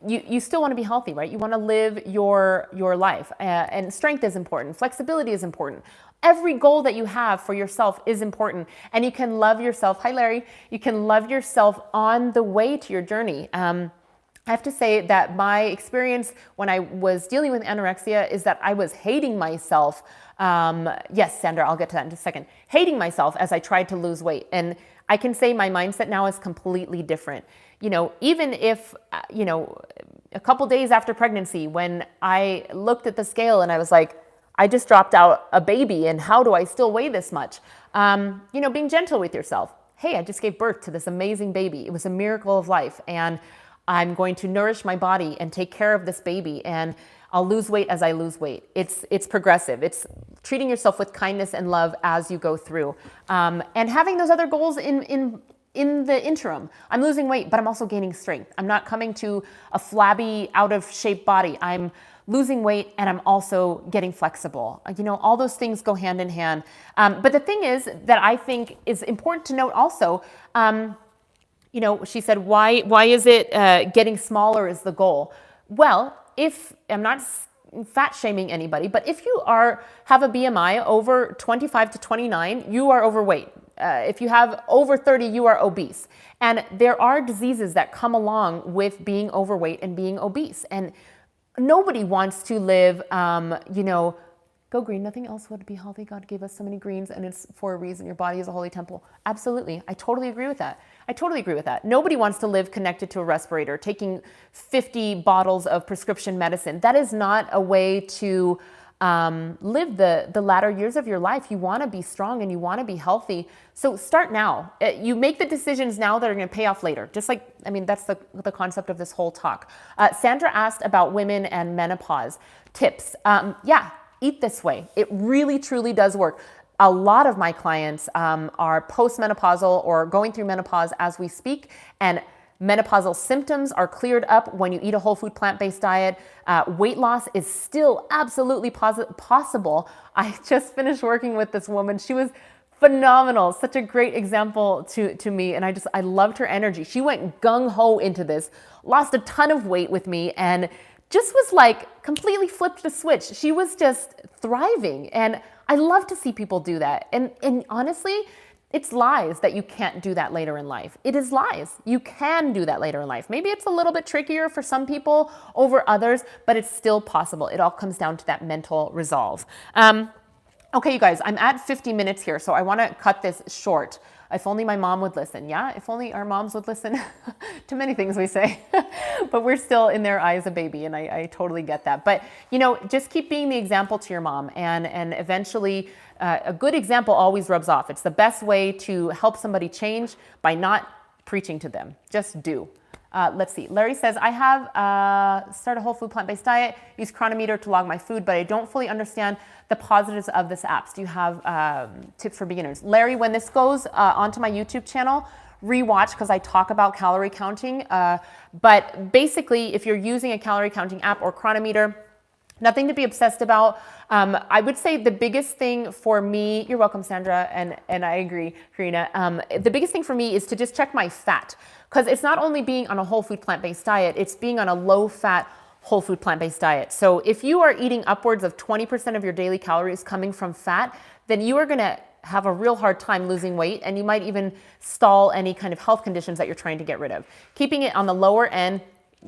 you still want to be healthy, right? You want to live your life, and strength is important. Flexibility is important. Every goal that you have for yourself is important, and you can love yourself. Hi, Larry. You can love yourself on the way to your journey. I have to say that my experience when I was dealing with anorexia is that I was hating myself. Yes, Sandra, I'll get to that in a second. Hating myself as I tried to lose weight. And I can say my mindset now is completely different. Even if, a couple days after pregnancy, when I looked at the scale and I was like, I just dropped out a baby and how do I still weigh this much? Being gentle with yourself. Hey, I just gave birth to this amazing baby. It was a miracle of life. And I'm going to nourish my body and take care of this baby. And I'll lose weight as I lose weight. It's progressive. It's treating yourself with kindness and love as you go through. And having those other goals in the interim. I'm losing weight, but I'm also gaining strength. I'm not coming to a flabby, out of shape body. I'm losing weight and I'm also getting flexible. All those things go hand in hand. But the thing is that I think is important to note also, she said, why is it getting smaller is the goal? Well, if I'm not fat shaming anybody, but if you have a BMI over 25 to 29, you are overweight. If you have over 30, you are obese. And there are diseases that come along with being overweight and being obese. And nobody wants to live, go green, nothing else would be healthy. God gave us so many greens and it's for a reason. Your body is a holy temple. Absolutely. I totally agree with that. Nobody wants to live connected to a respirator, taking 50 bottles of prescription medicine. That is not a way to live the latter years of your life. You want to be strong and you want to be healthy. So start now. You make the decisions now that are going to pay off later. Just like, that's the concept of this whole talk. Sandra asked about women and menopause tips. Eat this way. It really, truly does work. a lot of my clients are postmenopausal or going through menopause as we speak, and menopausal symptoms are cleared up when you eat a whole food plant-based diet. Weight loss is still absolutely possible. I just finished working with this woman. She was phenomenal, such a great example to me, and I loved her energy. She went gung-ho into this, lost a ton of weight with me, and just was like completely flipped the switch. She was just thriving, and I love to see people do that. And honestly, it's lies that you can't do that later in life. It is lies. You can do that later in life. Maybe it's a little bit trickier for some people over others, but it's still possible. It all comes down to that mental resolve. Okay, you guys, I'm at 50 minutes here, so I want to cut this short. If only my mom would listen. Yeah, if only our moms would listen to many things we say. But we're still in their eyes a baby, and I totally get that. But, you know, just keep being the example to your mom, and eventually a good example always rubs off. It's the best way to help somebody change by not preaching to them. Just do. Let's see. Larry says, I have started a whole food plant-based diet, use Chronometer to log my food, but I don't fully understand the positives of this app. Do you have tips for beginners? Larry, when this goes onto my YouTube channel, rewatch because I talk about calorie counting. But basically, if you're using a calorie counting app or Chronometer, nothing to be obsessed about. I would say the biggest thing for me, you're welcome, Sandra, and I agree, Karina. The biggest thing for me is to just check my fat, because it's not only being on a whole food plant-based diet, it's being on a low-fat whole food plant-based diet. So if you are eating upwards of 20% of your daily calories coming from fat, then you are gonna have a real hard time losing weight, and you might even stall any kind of health conditions that you're trying to get rid of. Keeping it on the lower end,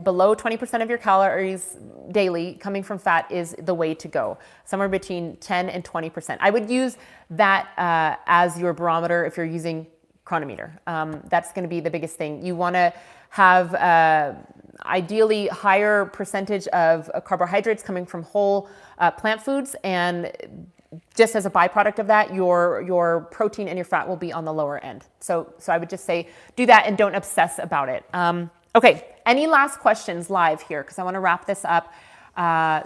below 20% of your calories daily coming from fat is the way to go. Somewhere between 10 and 20%. I would use that as your barometer if you're using Chronometer. That's going to be the biggest thing. You want to have ideally higher percentage of carbohydrates coming from whole plant foods, and just as a byproduct of that, your protein and your fat will be on the lower end. So I would just say do that and don't obsess about it. Okay, any last questions live here? Because I want to wrap this up.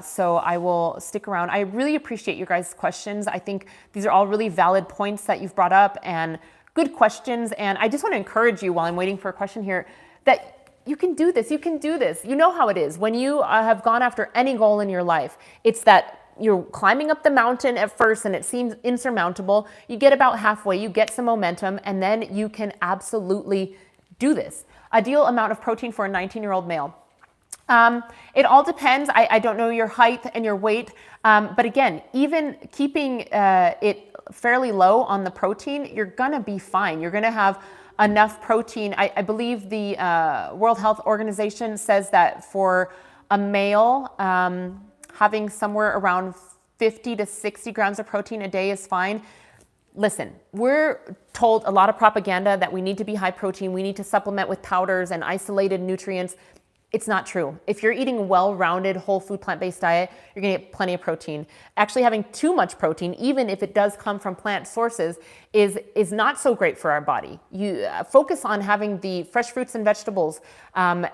So I will stick around. I really appreciate you guys' questions. I think these are all really valid points that you've brought up and good questions. And I just want to encourage you while I'm waiting for a question here that you can do this. You can do this. You know how it is. When you have gone after any goal in your life, it's that you're climbing up the mountain at first and it seems insurmountable. You get about halfway, you get some momentum, and then you can absolutely do this. Ideal amount of protein for a 19-year-old male. It all depends. I don't know your height and your weight, but again, even keeping it fairly low on the protein, you're gonna be fine. You're gonna have enough protein. I believe the World Health Organization says that for a male, having somewhere around 50 to 60 grams of protein a day is fine. Listen, we're told a lot of propaganda that we need to be high protein, we need to supplement with powders and isolated nutrients. It's not true. If you're eating a well-rounded whole food plant-based diet, you're gonna get plenty of protein. Actually having too much protein, even if it does come from plant sources, is not so great for our body. You focus on having the fresh fruits and vegetables and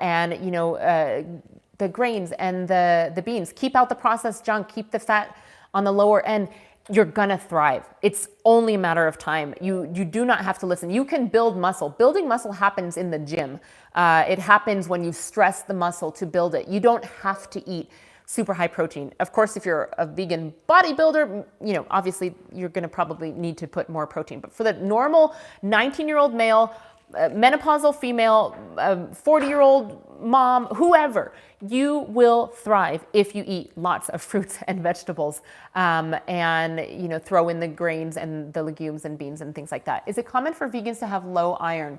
the grains and the beans. Keep out the processed junk, keep the fat on the lower end. You're gonna thrive. It's only a matter of time. You do not have to listen. You can build muscle. Building muscle happens in the gym. It happens when you stress the muscle to build it. You don't have to eat super high protein. Of course, if you're a vegan bodybuilder, obviously you're gonna probably need to put more protein. But for the normal 19-year-old male, menopausal female, 40-year-old mom, whoever, you will thrive if you eat lots of fruits and vegetables and throw in the grains and the legumes and beans and things like that. Is it common for vegans to have low iron?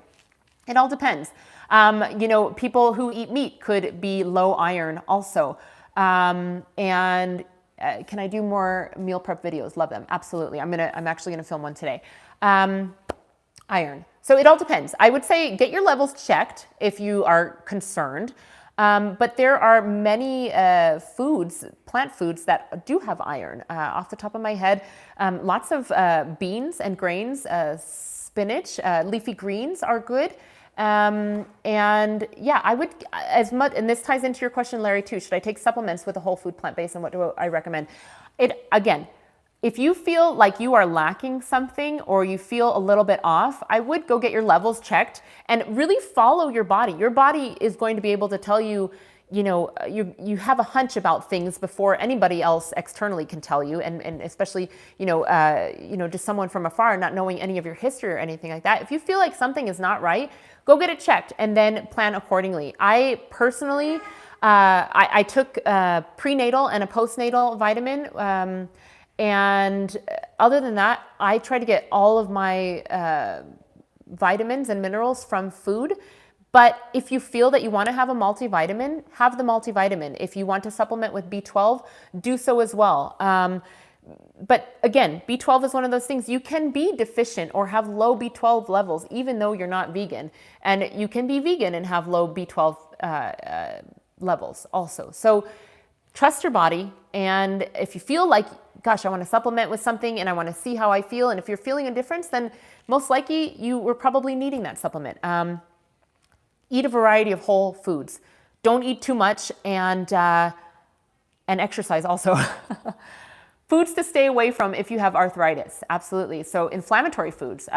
It all depends. People who eat meat could be low iron also. Can I do more meal prep videos? Love them. Absolutely. I'm actually gonna film one today. Iron. So it all depends. I would say get your levels checked if you are concerned. But there are many plant foods that do have iron. Off the top of my head, lots of beans and grains, spinach, leafy greens are good. I would, as much, and this ties into your question, Larry, too. Should I take supplements with a whole food plant-based, and what do I recommend? Again, if you feel like you are lacking something or you feel a little bit off, I would go get your levels checked and really follow your body. Your body is going to be able to tell you, you have a hunch about things before anybody else externally can tell you, and especially, just someone from afar, not knowing any of your history or anything like that. If you feel like something is not right, go get it checked and then plan accordingly. I personally, I took a prenatal and a postnatal vitamin. And other than that, I try to get all of my vitamins and minerals from food. But if you feel that you want to have a multivitamin, have the multivitamin. If you want to supplement with B12, do so as well. But again, B12 is one of those things. You can be deficient or have low B12 levels even though you're not vegan. And you can be vegan and have low B12 levels also. So trust your body. And if you feel like, gosh, I want to supplement with something and I want to see how I feel, and if you're feeling a difference, then most likely you were probably needing that supplement. Eat a variety of whole foods. Don't eat too much, and exercise also. Foods to stay away from if you have arthritis, absolutely. So inflammatory foods,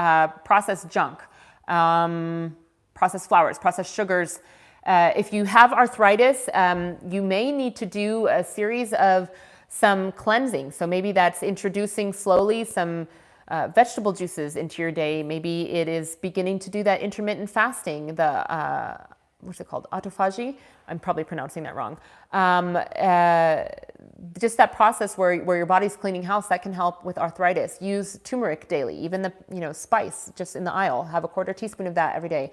processed junk, processed flours, processed sugars. If you have arthritis, you may need to do a series of some cleansing. So maybe that's introducing slowly some vegetable juices into your day. Maybe it is beginning to do that intermittent fasting, the, what's it called? Autophagy? I'm probably pronouncing that wrong. Just that process where your body's cleaning house, that can help with arthritis. Use turmeric daily, even the spice just in the aisle. Have a quarter teaspoon of that every day.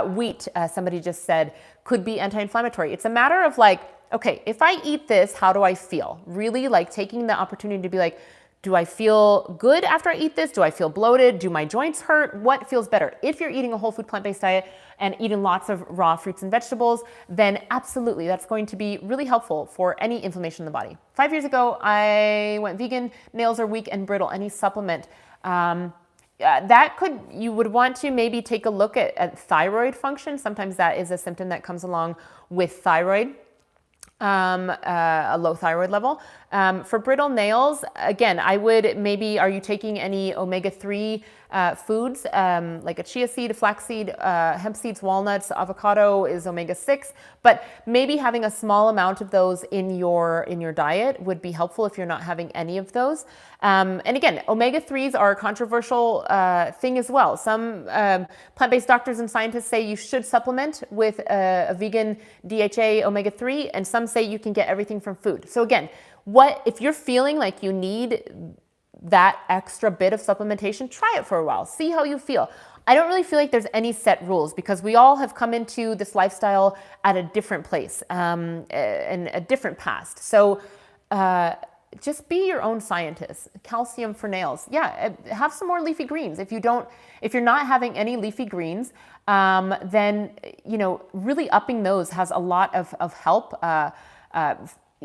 Wheat, somebody just said, could be anti-inflammatory. It's a matter of like, okay, if I eat this, how do I feel? Really like taking the opportunity to be like, do I feel good after I eat this? Do I feel bloated? Do my joints hurt? What feels better? If you're eating a whole food plant-based diet and eating lots of raw fruits and vegetables, then absolutely, that's going to be really helpful for any inflammation in the body. 5 years ago, I went vegan. Nails are weak and brittle. Any supplement. You would want to maybe take a look at thyroid function. Sometimes that is a symptom that comes along with thyroid. A low thyroid level. For brittle nails, again, I would maybe, are you taking any omega-3 foods, like a chia seed, a flaxseed, hemp seeds, walnuts, avocado is omega-6, but maybe having a small amount of those in your diet would be helpful if you're not having any of those. And again, omega-3s are a controversial thing as well. Some plant-based doctors and scientists say you should supplement with a vegan DHA omega-3, and some say you can get everything from food. So again, if you're feeling like you need that extra bit of supplementation, try it for a while. See how you feel. I don't really feel like there's any set rules because we all have come into this lifestyle at a different place and a different past. So just be your own scientist. Calcium for nails. Yeah, have some more leafy greens. If you're not having any leafy greens, then really upping those has a lot of help.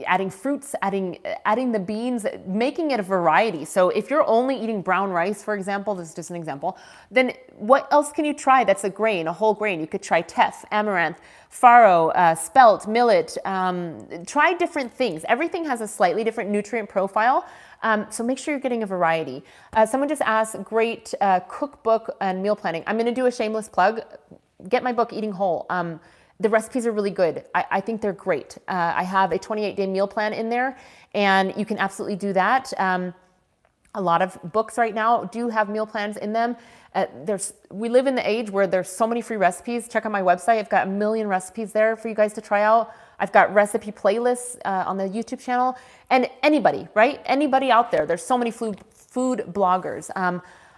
Adding fruits, adding the beans, making it a variety. So if you're only eating brown rice, for example, this is just an example, then what else can you try that's a grain, a whole grain? You could try teff, amaranth, farro, spelt, millet. Try different things. Everything has a slightly different nutrient profile. So make sure you're getting a variety. Someone just asked, great cookbook and meal planning. I'm going to do a shameless plug. Get my book, Eating Whole. The recipes are really good. I think they're great. I have a 28-day meal plan in there, and you can absolutely do that. A lot of books right now do have meal plans in them. We live in the age where there's so many free recipes. Check out my website. I've got a million recipes there for you guys to try out. I've got recipe playlists on the YouTube channel. And anybody, right? Anybody out there. There's so many food bloggers.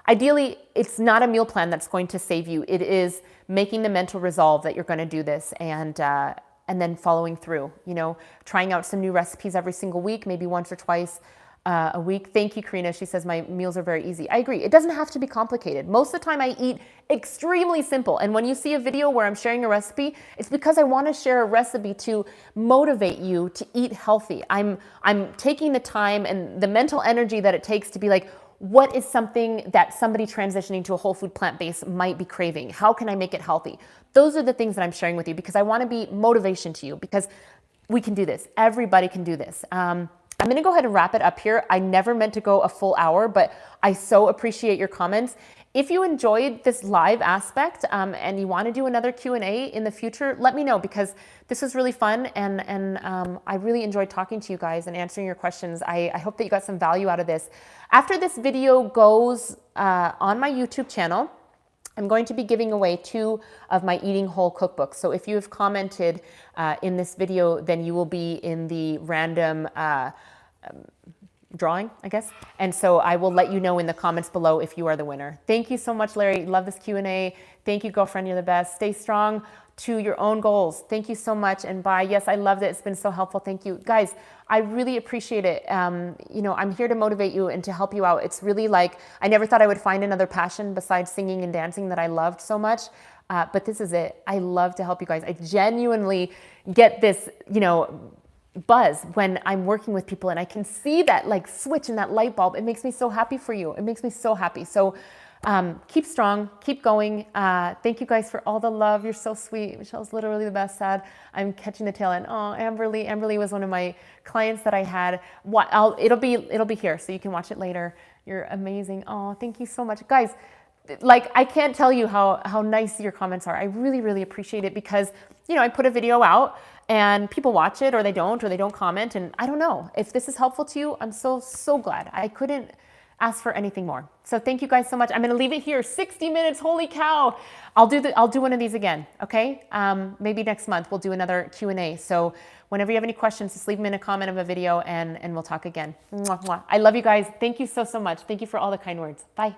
Ideally, it's not a meal plan that's going to save you. It is making the mental resolve that you're going to do this and then following through, trying out some new recipes every single week, maybe once or twice a week. Thank you, Karina. She says my meals are very easy. I agree. It doesn't have to be complicated. Most of the time I eat extremely simple. And when you see a video where I'm sharing a recipe, it's because I want to share a recipe to motivate you to eat healthy. I'm taking the time and the mental energy that it takes to be like, what is something that somebody transitioning to a whole food plant-based might be craving? How can I make it healthy? Those are the things that I'm sharing with you because I want to be motivation to you because we can do this. Everybody can do this. I'm gonna go ahead and wrap it up here. I never meant to go a full hour, but I so appreciate your comments. If you enjoyed this live aspect and you want to do another Q&A in the future, let me know, because this was really fun, and I really enjoyed talking to you guys and answering your questions. I hope that you got some value out of this. After this video goes on my YouTube channel, I'm going to be giving away 2 of my Eating Whole cookbooks. So if you have commented in this video, then you will be in the random drawing, I guess. And so I will let you know in the comments below if you are the winner. Thank you so much, Larry. Love this Q&A. Thank you, girlfriend. You're the best. Stay strong to your own goals. Thank you so much. And bye. Yes, I loved it. It's been so helpful. Thank you. Guys, I really appreciate it. You know, I'm here to motivate you and to help you out. It's really like, I never thought I would find another passion besides singing and dancing that I loved so much. But this is it. I love to help you guys. I genuinely get this, you know, buzz when I'm working with people and I can see that like switch in that light bulb. It makes me so happy for you. It makes me so happy. So keep strong, keep going. Thank you guys for all the love. You're so sweet. Michelle's literally the best. Sad I'm catching the tail end. Oh, Amberly was one of my clients that I had. It'll be here so you can watch it later. You're amazing. Oh, thank you so much, guys. Like, I can't tell you how nice your comments are. I really, really appreciate it, because, you know, I put a video out and people watch it, or they don't comment. And I don't know if this is helpful to you. I'm so glad. I couldn't ask for anything more. So thank you guys so much. I'm going to leave it here. 60 minutes. Holy cow. I'll do one of these again. Okay. Maybe next month we'll do another Q&A. So whenever you have any questions, just leave them in a comment of a video, and we'll talk again. Mwah, mwah. I love you guys. Thank you so much. Thank you for all the kind words. Bye.